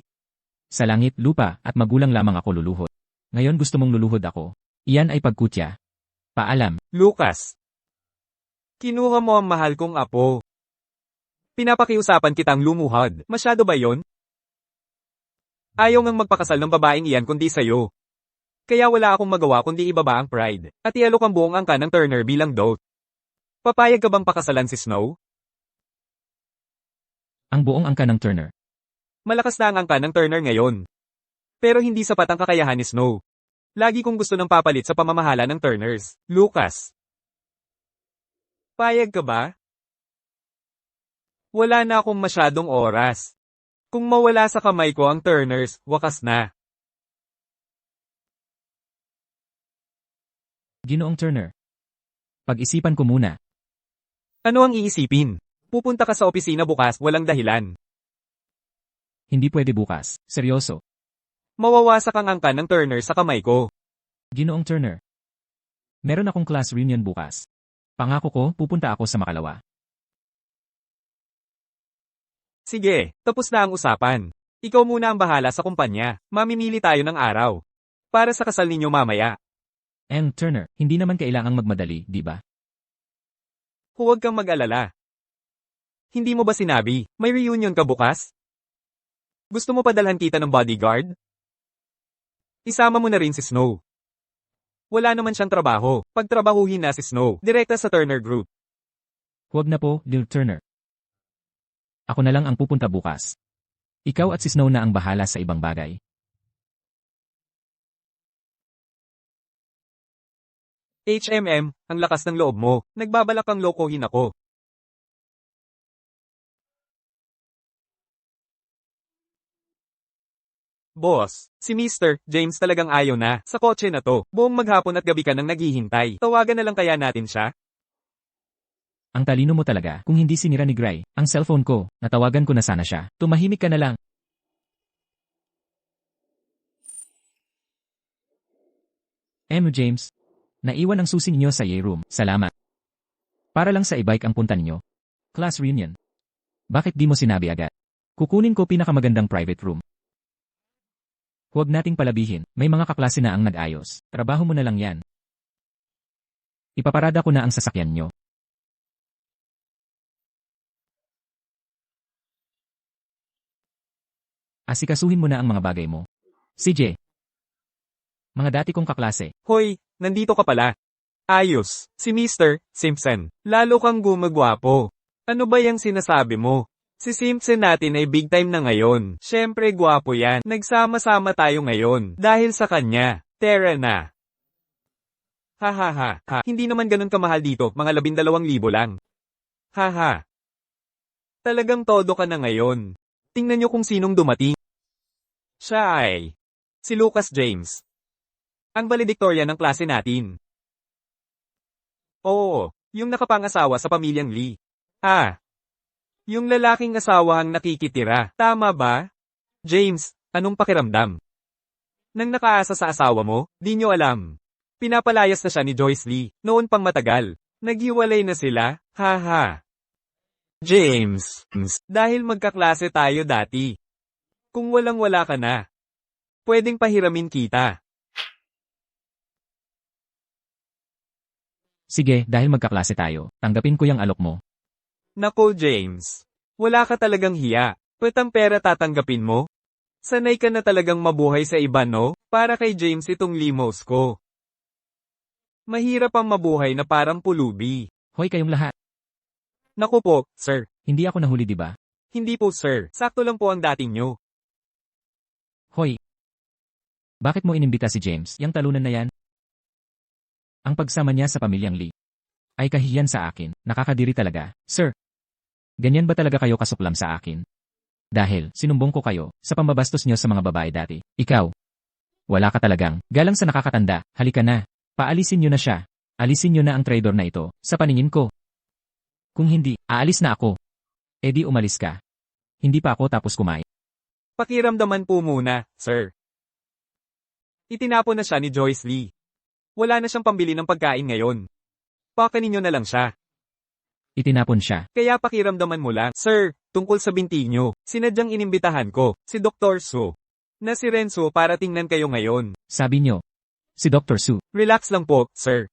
Sa langit, lupa, at magulang lamang ako luluhod. Ngayon gusto mong luluhod ako. Iyan ay pagkutya. Paalam. Lucas. Kinuha mo ang mahal kong apo. Pinapakiusapan kitang lumuhod. Masyado ba yon? Ayaw ngang magpakasal ng babaeng iyan kundi sa'yo. Kaya wala akong magawa kundi ibaba ang pride, at ialok ang buong angka ng Turner bilang dote. Papayag ka bang pakasalan si Snow? Ang buong angka ng Turner. Malakas na ang angka ng Turner ngayon. Pero hindi sapat ang kakayahan ni Snow. Lagi kong gusto ng papalit sa pamamahala ng Turners. Lucas. Payag ka ba? Wala na akong masyadong oras. Kung mawala sa kamay ko ang Turners, wakas na. Ginoong Turner. Pag-isipan ko muna. Ano ang iisipin? Pupunta ka sa opisina bukas, walang dahilan. Hindi pwede bukas. Seryoso. Mawawasak ang angka ng Turner sa kamay ko. Ginoong Turner. Meron akong class reunion bukas. Pangako ko, pupunta ako sa Makalawa. Sige, tapos na ang usapan. Ikaw muna ang bahala sa kumpanya. Mamimili tayo ng araw. Para sa kasal ninyo mamaya. Turner, hindi naman kailangang magmadali, di ba? Huwag kang mag-alala. Hindi mo ba sinabi, may reunion ka bukas? Gusto mo padalhan kita ng bodyguard? Isama mo na rin si Snow. Wala naman siyang trabaho. Pagtrabahuhin na si Snow, direkta sa Turner Group. Huwag na po, Lil Turner. Ako na lang ang pupunta bukas. Ikaw at si Snow na ang bahala sa ibang bagay. HMM, ang lakas ng loob mo. Nagbabalak kang lokohin ako. Boss, si Mr. James talagang ayaw na. Sa kotse na to. Buong maghapon at gabi ka nang naghihintay. Tawagan na lang kaya natin siya? Ang talino mo talaga. Kung hindi sinira ni Gray, ang cellphone ko, natawagan ko na sana siya. Tumahimik ka na lang. James. Naiwan ang susi niyo sa room. Salamat. Para lang sa e-bike ang punta ninyo. Class reunion. Bakit di mo sinabi agad? Kukunin ko pinakamagandang private room. Huwag nating palabihin, may mga kaklase na ang nag-ayos. Trabaho mo na lang yan. Ipaparada ko na ang sasakyan nyo. Asikasuhin mo na ang mga bagay mo. CJ. Mga dati kong kaklase. Hoy, nandito ka pala. Ayos, si Mr. Simpson. Lalo kang gumagwapo. Ano ba yung sinasabi mo? Si Simpson natin ay big time na ngayon. Syempre gwapo yan. Nagsama-sama tayo ngayon. Dahil sa kanya. Tara na. Ha ha ha ha. Hindi naman ganun kamahal dito. Mga 12,000 lang. Ha ha. Talagang todo ka na ngayon. Tingnan nyo kung sinong dumating. Siya ay si Lucas James. Ang valedictorian ng klase natin. Oo, yung nakapangasawa sa pamilyang Lee. Yung lalaking asawa ang nakikitira. Tama ba? James, anong pakiramdam? Nang nakaasa sa asawa mo, di nyo alam. Pinapalayas na siya ni Joyce Lee, noon pang matagal. Naghiwalay na sila, haha. James, dahil magkaklase tayo dati. Kung walang-wala ka na, pwedeng pahiramin kita. Sige, dahil magkaklase tayo, tanggapin ko yung alok mo. Nako James, wala ka talagang hiya. Patang pera tatanggapin mo? Sanay ka na talagang mabuhay sa iba no? Para kay James itong limos ko. Mahirap ang mabuhay na parang pulubi. Hoy kayong lahat. Naku po, sir. Hindi ako nahuli di ba? Hindi po sir. Sakto lang po ang dating nyo. Hoy. Bakit mo inimbita si James? Yang talunan na yan? Ang pagsama niya sa pamilyang Lee ay kahihiyan sa akin. Nakakadiri talaga. Sir. Ganyan ba talaga kayo kasuklam sa akin? Dahil, sinumbong ko kayo, sa pambabastos niyo sa mga babae dati. Ikaw. Wala ka talagang, galang sa nakakatanda, halika na. Paalisin niyo na siya. Alisin niyo na ang traidor na ito, sa paningin ko. Kung hindi, aalis na ako. E di umalis ka. Hindi pa ako tapos kumain. Pakiramdaman po muna, sir. Itinapon na siya ni Joyce Lee. Wala na siyang pambili ng pagkain ngayon. Pakanin niyo na lang siya. Itinapon siya. Kaya pakiramdaman mo lang. Sir, tungkol sa binti niyo, sinadyang inimbitahan ko, si Dr. Su. Na si Renzo para tingnan kayo ngayon. Sabi niyo, si Dr. Su. Relax lang po, sir.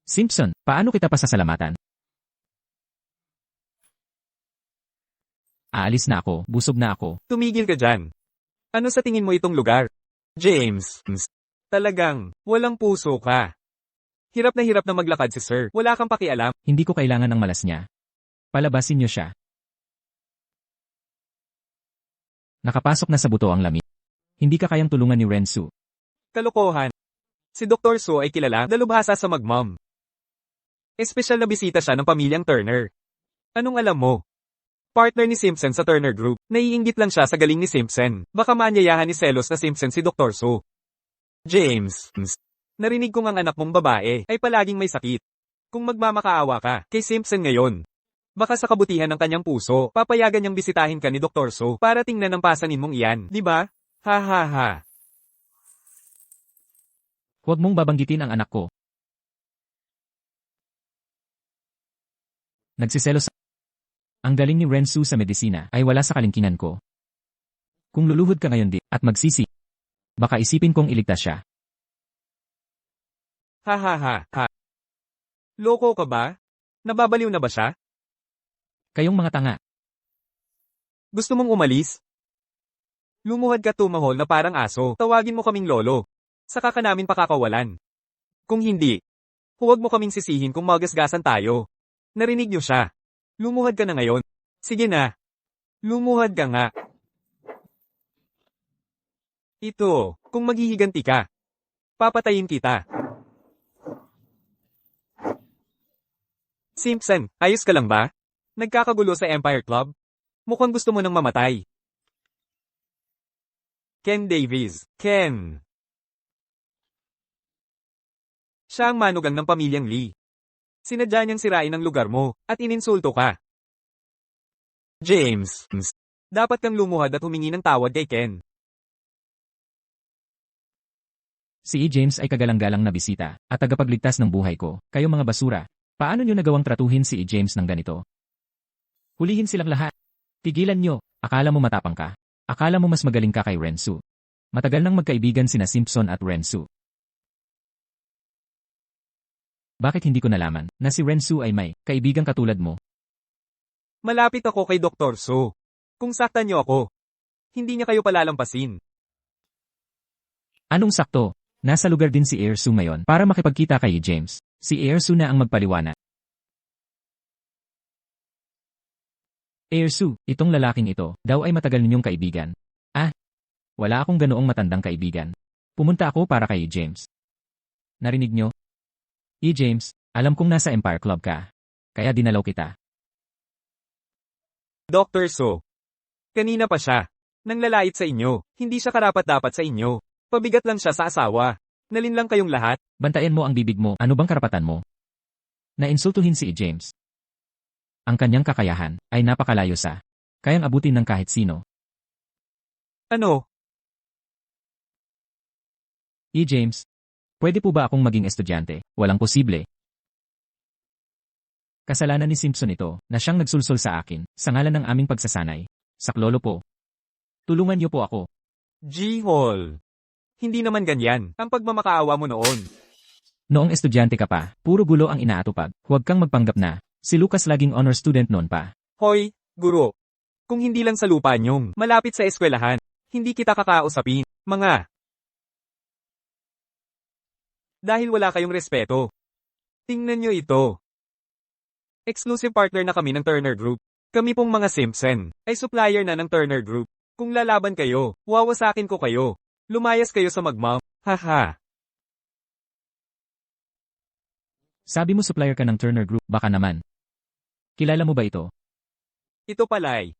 Simpson, paano kita pasasalamatan? Aalis na ako, busog na ako. Tumigil ka dyan. Ano sa tingin mo itong lugar? James, talagang, walang puso ka. Hirap na maglakad si sir. Wala kang pakialam. Hindi ko kailangan ng malas niya. Palabasin niyo siya. Nakapasok na sa buto ang lamig. Hindi ka kayang tulungan ni Rensu. Kalokohan. Si Dr. Su ay kilala, dalubhasa sa magmam. Espesyal na bisita siya ng pamilyang Turner. Anong alam mo? Partner ni Simpson sa Turner Group. Naiinggit lang siya sa galing ni Simpson. Baka maanyayahan ni Selos na Simpson si Dr. Su. James, narinig ko ang anak mong babae ay palaging may sakit. Kung magmamakaawa ka kay Simpson ngayon, baka sa kabutihan ng kanyang puso, papayagan niyang bisitahin ka ni Dr. Su para tingnan ang pasanin mong iyan, di ba? Ha ha ha. Huwag mong babanggitin ang anak ko. Nagsiselos. Ang galing ni Rensu sa medisina ay wala sa kalingkingan ko. Kung luluhod ka ngayon at magsisi, baka isipin kong iligtas siya. Ha ha ha ha. Loko ka ba? Nababaliw na ba siya? Kayong mga tanga. Gusto mong umalis? Lumuhad ka tumahol na parang aso. Tawagin mo kaming lolo. Saka ka namin pakakawalan. Kung hindi, huwag mo kaming sisihin kung magasgasan tayo. Narinig niyo siya. Lumuhad ka na ngayon. Sige na. Lumuhad ka nga. Ito, kung maghihiganti ka, papatayin kita. Simpson, ayos ka lang ba? Nagkakagulo sa Empire Club? Mukhang gusto mo nang mamatay. Ken Davies. Ken. Siya ang manugang ng pamilyang Lee. Sinadya niyang sirain ang lugar mo, at ininsulto ka. James, dapat kang lumuhad at humingi ng tawad kay Ken. Si E. James ay kagalang-galang na bisita, at tagapagligtas ng buhay ko. Kayo mga basura, paano niyo nagawang tratuhin si E. James ng ganito? Hulihin silang lahat. Tigilan nyo, akala mo matapang ka. Akala mo mas magaling ka kay Rensu. Matagal nang magkaibigan sina Simpson at Rensu. Bakit hindi ko nalaman na si Rensu ay may kaibigang katulad mo? Malapit ako kay Dr. So. Kung saktan niyo ako, hindi niya kayo palalampasin. Anong sakto? Nasa lugar din si Airsu ngayon para makipagkita kay James. Si Airsu na ang magpaliwanag. Airsu, itong lalaking ito, daw ay matagal ninyong kaibigan. Ah, wala akong ganoong matandang kaibigan. Pumunta ako para kay James. Narinig nyo? James, alam kong nasa Empire Club ka. Kaya dinalaw kita. Dr. So. Kanina pa siya. Nanglalait sa inyo. Hindi siya karapat-dapat sa inyo. Pabigat lang siya sa asawa. Nalin lang kayong lahat. Bantayan mo ang bibig mo. Ano bang karapatan mo? Nainsultuhin si James. Ang kanyang kakayahan ay napakalayo sa kayang abutin ng kahit sino. Ano? James, pwede po ba akong maging estudyante? Walang posible. Kasalanan ni Simpson ito na siyang nagsulsol sa akin sa ngalan ng aming pagsasanay. Saklolo po. Tulungan niyo po ako. G-Hall. Hindi naman ganyan ang pagmamakaawa mo noon. Noong estudyante ka pa, puro gulo ang inaatupag. Huwag kang magpanggap na. Si Lucas laging honor student noon pa. Hoy, guro. Kung hindi lang sa lupa niyong malapit sa eskwelahan, hindi kita kakausapin, mga. Dahil wala kayong respeto. Tingnan niyo ito. Exclusive partner na kami ng Turner Group. Kami pong mga Simpson ay supplier na ng Turner Group. Kung lalaban kayo, wawasakin ko kayo. Lumayas kayo sa magmam. Haha. Sabi mo supplier ka ng Turner Group, baka naman. Kilala mo ba ito? Ito pala'y.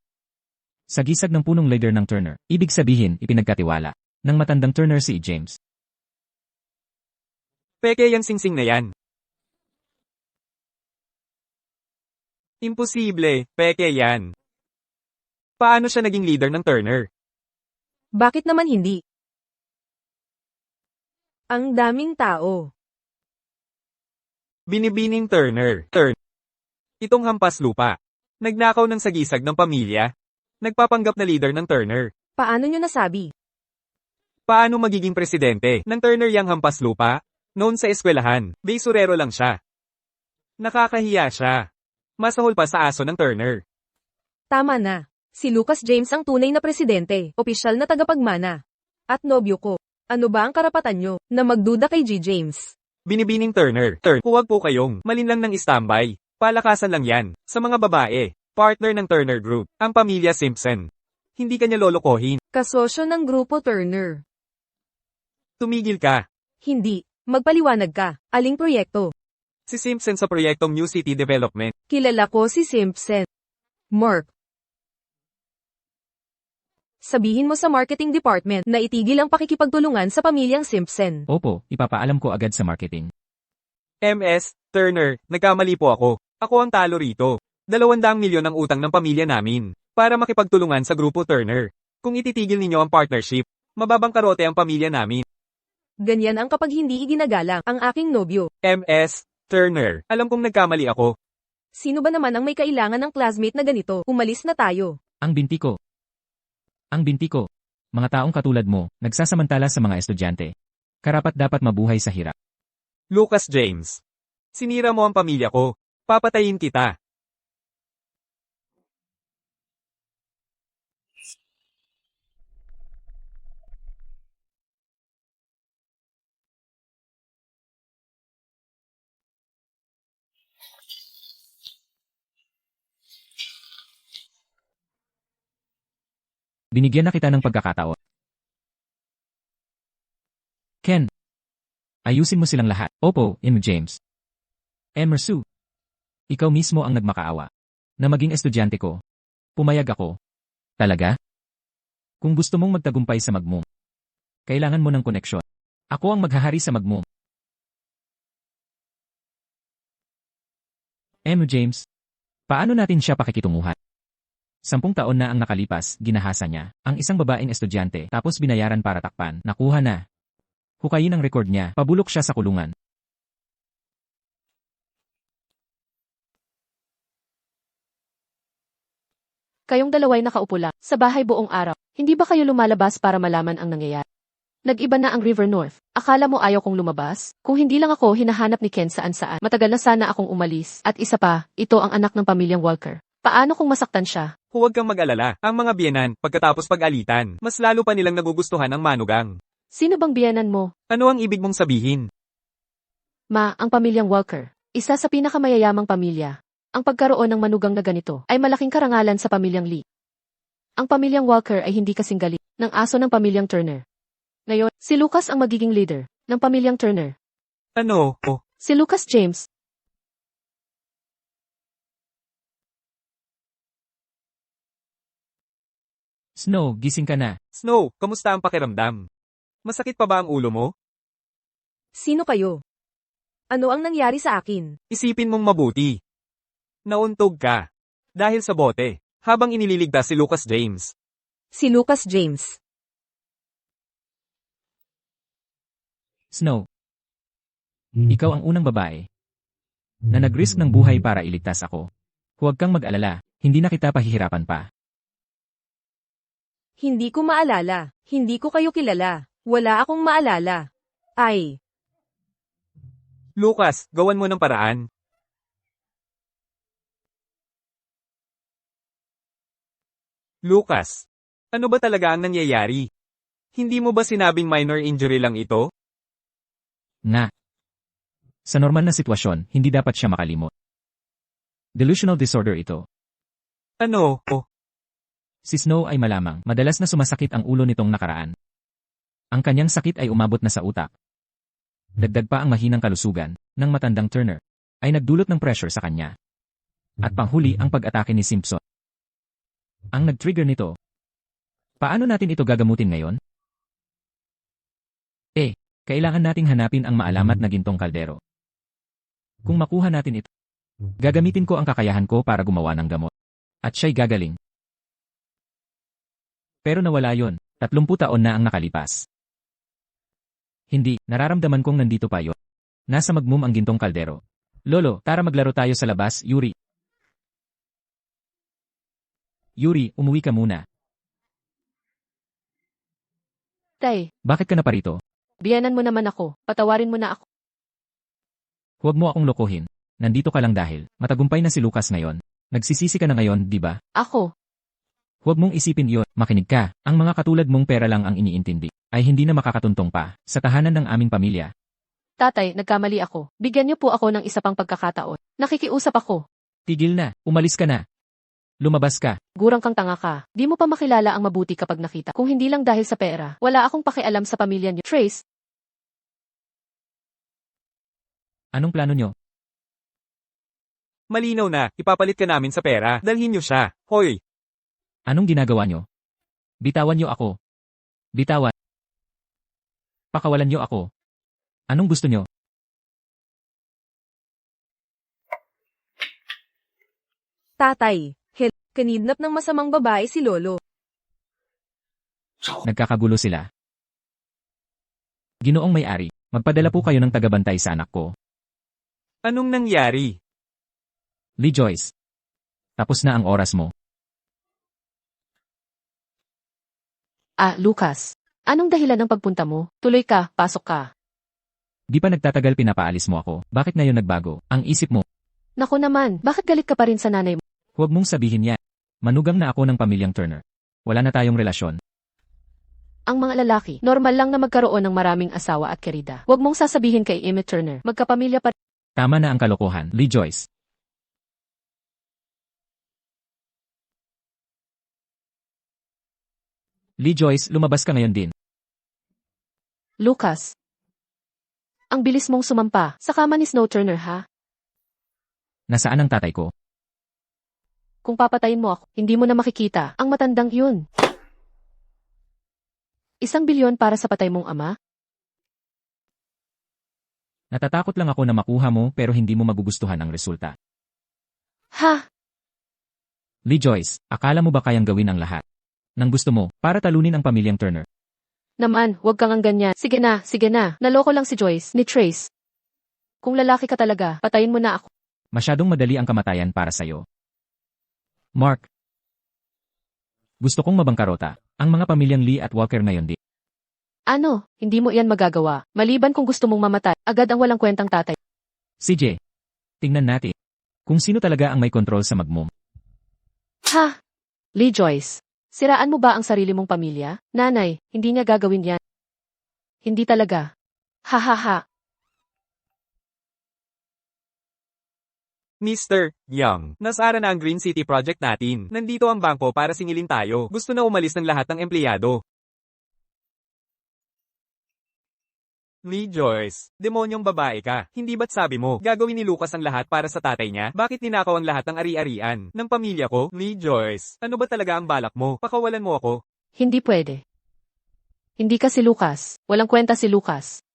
Sa gisag ng punong leader ng Turner, ibig sabihin ipinagkatiwala ng matandang Turner si James. Peke yang singsing na yan. Imposible, peke yan. Paano siya naging leader ng Turner? Bakit naman hindi? Ang daming tao. Binibining Turner. Itong hampas lupa. Nagnakaw ng sagisag ng pamilya. Nagpapanggap na leader ng Turner. Paano nyo nasabi? Paano magiging presidente ng Turner yang hampas lupa? Noon sa eskwelahan, besurero lang siya. Nakakahiya siya. Masahol pa sa aso ng Turner. Tama na. Si Lucas James ang tunay na presidente, opisyal na tagapagmana. At nobyo ko. Ano ba ang karapatan nyo na magduda kay G. James? Binibining Turner. Huwag po kayong malinlang ng standby. Palakasan lang yan. Sa mga babae, partner ng Turner Group, ang pamilya Simpson. Hindi kanya lolokohin. Kasosyo ng grupo Turner. Tumigil ka. Hindi. Magpaliwanag ka. Aling proyekto? Si Simpson sa proyektong New City Development. Kilala ko si Simpson. Mark. Sabihin mo sa marketing department na itigil ang pakikipagtulungan sa pamilyang Simpson. Opo, ipapaalam ko agad sa marketing. MS, Turner, nagkamali po ako. Ako ang talo rito. 200 milyon ang utang ng pamilya namin para makipagtulungan sa grupo Turner. Kung ititigil ninyo ang partnership, mababangkarote ang pamilya namin. Ganyan ang kapag hindi iginagalang ang aking nobyo. MS, Turner, alam kong nagkamali ako. Sino ba naman ang may kailangan ng classmate na ganito? Umalis na tayo. Ang binti ko. Ang binti ko. Mga taong katulad mo, nagsasamantala sa mga estudyante. Karapat dapat mabuhay sa hirap. Lucas James. Sinira mo ang pamilya ko. Papatayin kita. Binigyan na kita ng pagkakataon. Ken. Ayusin mo silang lahat. Opo, James. Emersu. Ikaw mismo ang nagmakaawa. Na maging estudyante ko. Pumayag ako. Talaga? Kung gusto mong magtagumpay sa magmum, kailangan mo ng koneksyon. Ako ang maghahari sa magmum. James. Paano natin siya pakikitunguhan? 10 taon na ang nakalipas, ginahasa niya ang isang babaeng estudyante tapos binayaran para takpan. Nakuha na. Hukayin ang record niya, pabulok siya sa kulungan. Kayong dalaway nakaupo lang sa bahay buong araw. Hindi ba kayo lumalabas para malaman ang nangyayari? Nag-iba na ang River North. Akala mo ayaw kong lumabas? Kung hindi lang ako hinahanap ni Ken saan-saan. Matagal na sana akong umalis. At isa pa, ito ang anak ng pamilyang Walker. Paano kung masaktan siya? Huwag kang mag-alala. Ang mga biyenan, pagkatapos pag-alitan, mas lalo pa nilang nagugustuhan ang manugang. Sino bang biyenan mo? Ano ang ibig mong sabihin? Ma, ang pamilyang Walker. Isa sa pinakamayayamang pamilya. Ang pagkaroon ng manugang na ganito ay malaking karangalan sa pamilyang Lee. Ang pamilyang Walker ay hindi kasing galing ng aso ng pamilyang Turner. Ngayon, si Lucas ang magiging leader ng pamilyang Turner. Ano? Oh, Si Lucas James. Snow, gising ka na. Snow, kamusta ang pakiramdam? Masakit pa ba ang ulo mo? Sino kayo? Ano ang nangyari sa akin? Isipin mong mabuti. Nauntog ka. Dahil sa bote, habang inililigtas si Lucas James. Si Lucas James. Snow. Ikaw ang unang babae na nag-risk ng buhay para iligtas ako. Huwag kang mag-alala, hindi na kita pahihirapan pa. Hindi ko maalala. Hindi ko kayo kilala. Wala akong maalala. Ay, Lucas, gawan mo ng paraan. Lucas, ano ba talaga ang nangyayari? Hindi mo ba sinabing minor injury lang ito? Nga. Sa normal na sitwasyon, hindi dapat siya makalimot. Delusional disorder ito. Ano? Oh, Si Snow ay malamang, madalas na sumasakit ang ulo nitong nakaraan. Ang kanyang sakit ay umabot na sa utak. Dagdag pa ang mahinang kalusugan ng matandang Turner ay nagdulot ng pressure sa kanya. At panghuli ang pag-atake ni Simpson. Ang nag-trigger nito. Paano natin ito gagamutin ngayon? Kailangan nating hanapin ang maalamat na gintong kaldero. Kung makuha natin ito, gagamitin ko ang kakayahan ko para gumawa ng gamot. At siya'y gagaling. Pero nawala yon. 30 taon na ang nakalipas. Hindi, nararamdaman kong nandito pa yon. Nasa magmum ang gintong kaldero. Lolo, tara maglaro tayo sa labas, Yuri. Yuri, umuwi ka muna. Tay, Bakit ka na parito? biyanan mo naman ako. Patawarin mo na ako. Huwag mo akong lokohin. Nandito ka lang dahil matagumpay na si Lucas ngayon. Nagsisisi ka na ngayon, di ba? Ako. Huwag mong isipin iyon. Makinig ka. Ang mga katulad mong pera lang ang iniintindi. Ay hindi na makakatuntong pa sa tahanan ng aming pamilya. Tatay, nagkamali ako. Bigyan niyo po ako ng isa pang pagkakataon. Nakikiusap ako. Tigil na. Umalis ka na. Lumabas ka. Gurang kang tanga ka. Di mo pa makilala ang mabuti kapag nakita. Kung hindi lang dahil sa pera, wala akong pakialam sa pamilya niyo. Trace, Anong plano nyo? malinaw na, ipapalit ka namin sa pera. Dalhin niyo siya. Hoy, Anong ginagawa nyo? Bitawan nyo ako. Bitawan. Pakawalan nyo ako. Anong gusto nyo? tatay. Kanidnap ng masamang babae si Lolo. Nagkakagulo sila. Ginoong may-ari, magpadala po kayo ng tagabantay sa anak ko. anong nangyari? Lee Joyce. Tapos na ang oras mo. Lucas. Anong dahilan ng pagpunta mo? Tuloy ka, pasok ka. Di pa nagtatagal pinapaalis mo ako. Bakit ngayon nagbago? Ang isip mo. Naku naman, bakit galit ka pa rin sa nanay mo? Huwag mong sabihin yan. Manugang na ako ng pamilyang Turner. Wala na tayong relasyon. Ang mga lalaki, normal lang na magkaroon ng maraming asawa at kerida. Huwag mong sasabihin kay Emmett Turner, magkapamilya pa. Tama na ang kalokohan, Lee Joyce. Lee Joyce, lumabas ka ngayon din. Lucas. Ang bilis mong sumampa, sa kama ni Snow Turner ha? Nasaan ang tatay ko? Kung papatayin mo ako, hindi mo na makikita ang matandang yun. 1 bilyon para sa patay mong ama? Natatakot lang ako na makuha mo pero hindi mo magugustuhan ang resulta. Ha? Lee Joyce, akala mo ba kayang gawin ang lahat ng gusto mo para talunin ang pamilyang Turner? Naman, huwag kang ang ganyan. Sige na, sige na. Naloko lang si Joyce, ni Trace. Kung lalaki ka talaga, patayin mo na ako. Masyadong madali ang kamatayan para sa'yo. Mark. Gusto kong mabangkarota. Ang mga pamilyang Lee at Walker ngayon di. Ano, hindi mo iyan magagawa. Maliban kung gusto mong mamatay, agad ang walang kwentang tatay. CJ. Tingnan natin. Kung sino talaga ang may kontrol sa magmum. Ha? Lee Joyce, siraan mo ba ang sarili mong pamilya? Nanay, hindi niya gagawin yan. Hindi talaga. Ha ha ha. Mr. Young, nasara na ang Green City Project natin. Nandito ang bangko para singilin tayo. Gusto na umalis ng lahat ng empleyado. Lee Joyce, demonyong babae ka. Hindi ba't sabi mo, gagawin ni Lucas ang lahat para sa tatay niya? Bakit ninakaw ang lahat ng ari-arian ng pamilya ko? Lee Joyce, ano ba talaga ang balak mo? Pakawalan mo ako. Hindi pwede. Hindi ka si Lucas. Walang kwenta si Lucas.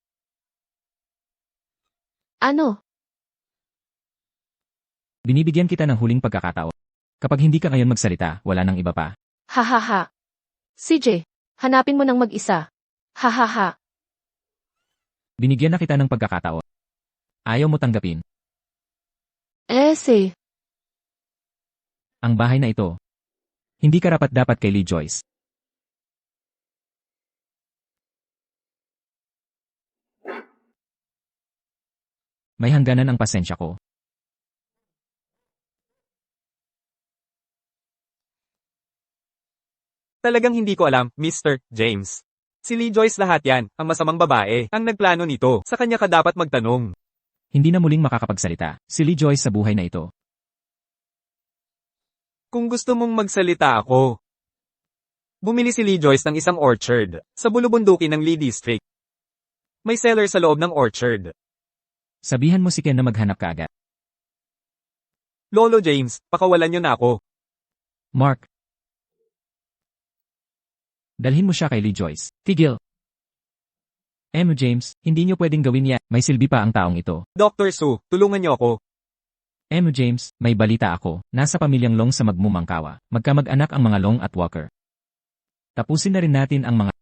Ano? Binibigyan kita ng huling pagkakataon. Kapag hindi ka ngayon magsalita, wala nang iba pa. Ha ha ha. CJ, hanapin mo ng mag-isa. Ha ha ha. Binigyan na kita ng pagkakataon. Ayaw mo tanggapin. Si. Ang bahay na ito. Hindi karapat-dapat kay Lee Joyce. May hangganan ang pasensya ko. Talagang hindi ko alam, Mr. James. Si Lee Joyce lahat yan, ang masamang babae, ang nagplano nito. Sa kanya ka dapat magtanong. Hindi na muling makakapagsalita. Si Lee Joyce sa buhay na ito. Kung gusto mong magsalita ako. Bumili si Lee Joyce ng isang orchard, sa bulubundukin ng Lee District. May cellar sa loob ng orchard. Sabihan mo si Ken na maghanap ka agad. Lolo James, pakawalan niyo na ako. Mark. Dalhin mo siya kay Lee Joyce. Tigil. James, hindi niyo pwedeng gawin yan. May silbi pa ang taong ito. Dr. Sue, tulungan niyo ako. James, may balita ako. Nasa pamilyang Long sa magmumangkawa. Magkamag-anak ang mga Long at Walker. Tapusin na rin natin ang mga...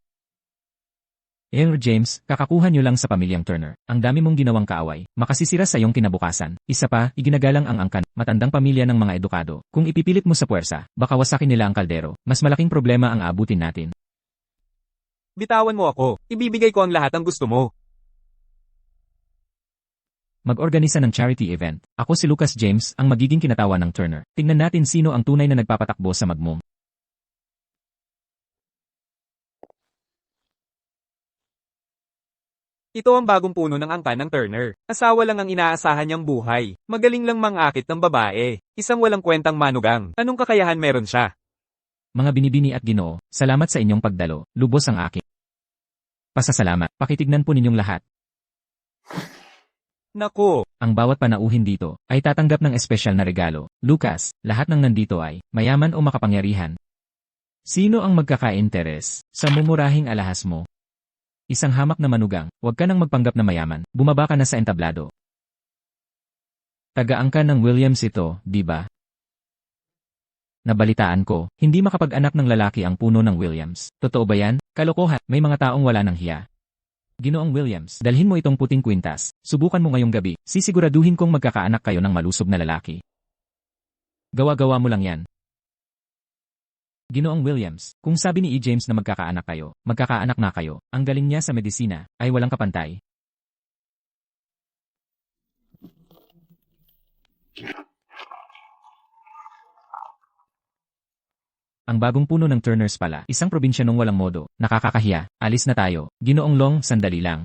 James, kakakuha niyo lang sa pamilyang Turner. Ang dami mong ginawang kaaway. Makasisira sa iyong kinabukasan. Isa pa, iginagalang ang angkan. Matandang pamilya ng mga edukado. Kung ipipilit mo sa puwersa, baka wasakin nila ang kaldero. Mas malaking problema ang aabutin natin. Bitawan mo ako. Ibibigay ko ang lahat ang gusto mo. Mag-organisa ng charity event. Ako si Lucas James, ang magiging kinatawa ng Turner. Tingnan natin sino ang tunay na nagpapatakbo sa magmum. Ito ang bagong puno ng angkan ng Turner. Asawa lang ang inaasahan niyang buhay. Magaling lang mangakit ng babae. Isang walang kwentang manugang. Anong kakayahan meron siya? Mga binibini at Ginoo, salamat sa inyong pagdalo. Lubos ang akin. Pasasalamat. Pakitignan po ninyong lahat. Naku! Ang bawat panauhin dito ay tatanggap ng espesyal na regalo. Lucas, lahat ng nandito ay mayaman o makapangyarihan. Sino ang magkaka-interes sa mumurahing alahas mo? Isang hamak na manugang, huwag ka nang magpanggap na mayaman, bumaba ka na sa entablado. Taga-angkan ng Williams ito, di ba? Nabalitaan ko, hindi makapag-anak ng lalaki ang puno ng Williams. Totoo ba yan? Kalokohan, may mga taong wala ng hiya. Ginoong Williams, dalhin mo itong puting kwintas. Subukan mo ngayong gabi, sisiguraduhin kong magkakaanak kayo ng malusog na lalaki. Gawa-gawa mo lang yan. Ginoong Williams, kung sabi ni James na magkakaanak na kayo, ang galing niya sa medisina, ay walang kapantay. Ang bagong puno ng Turners pala, isang probinsya nung walang modo, nakakakahiya, alis na tayo, Ginoong Long, sandali lang.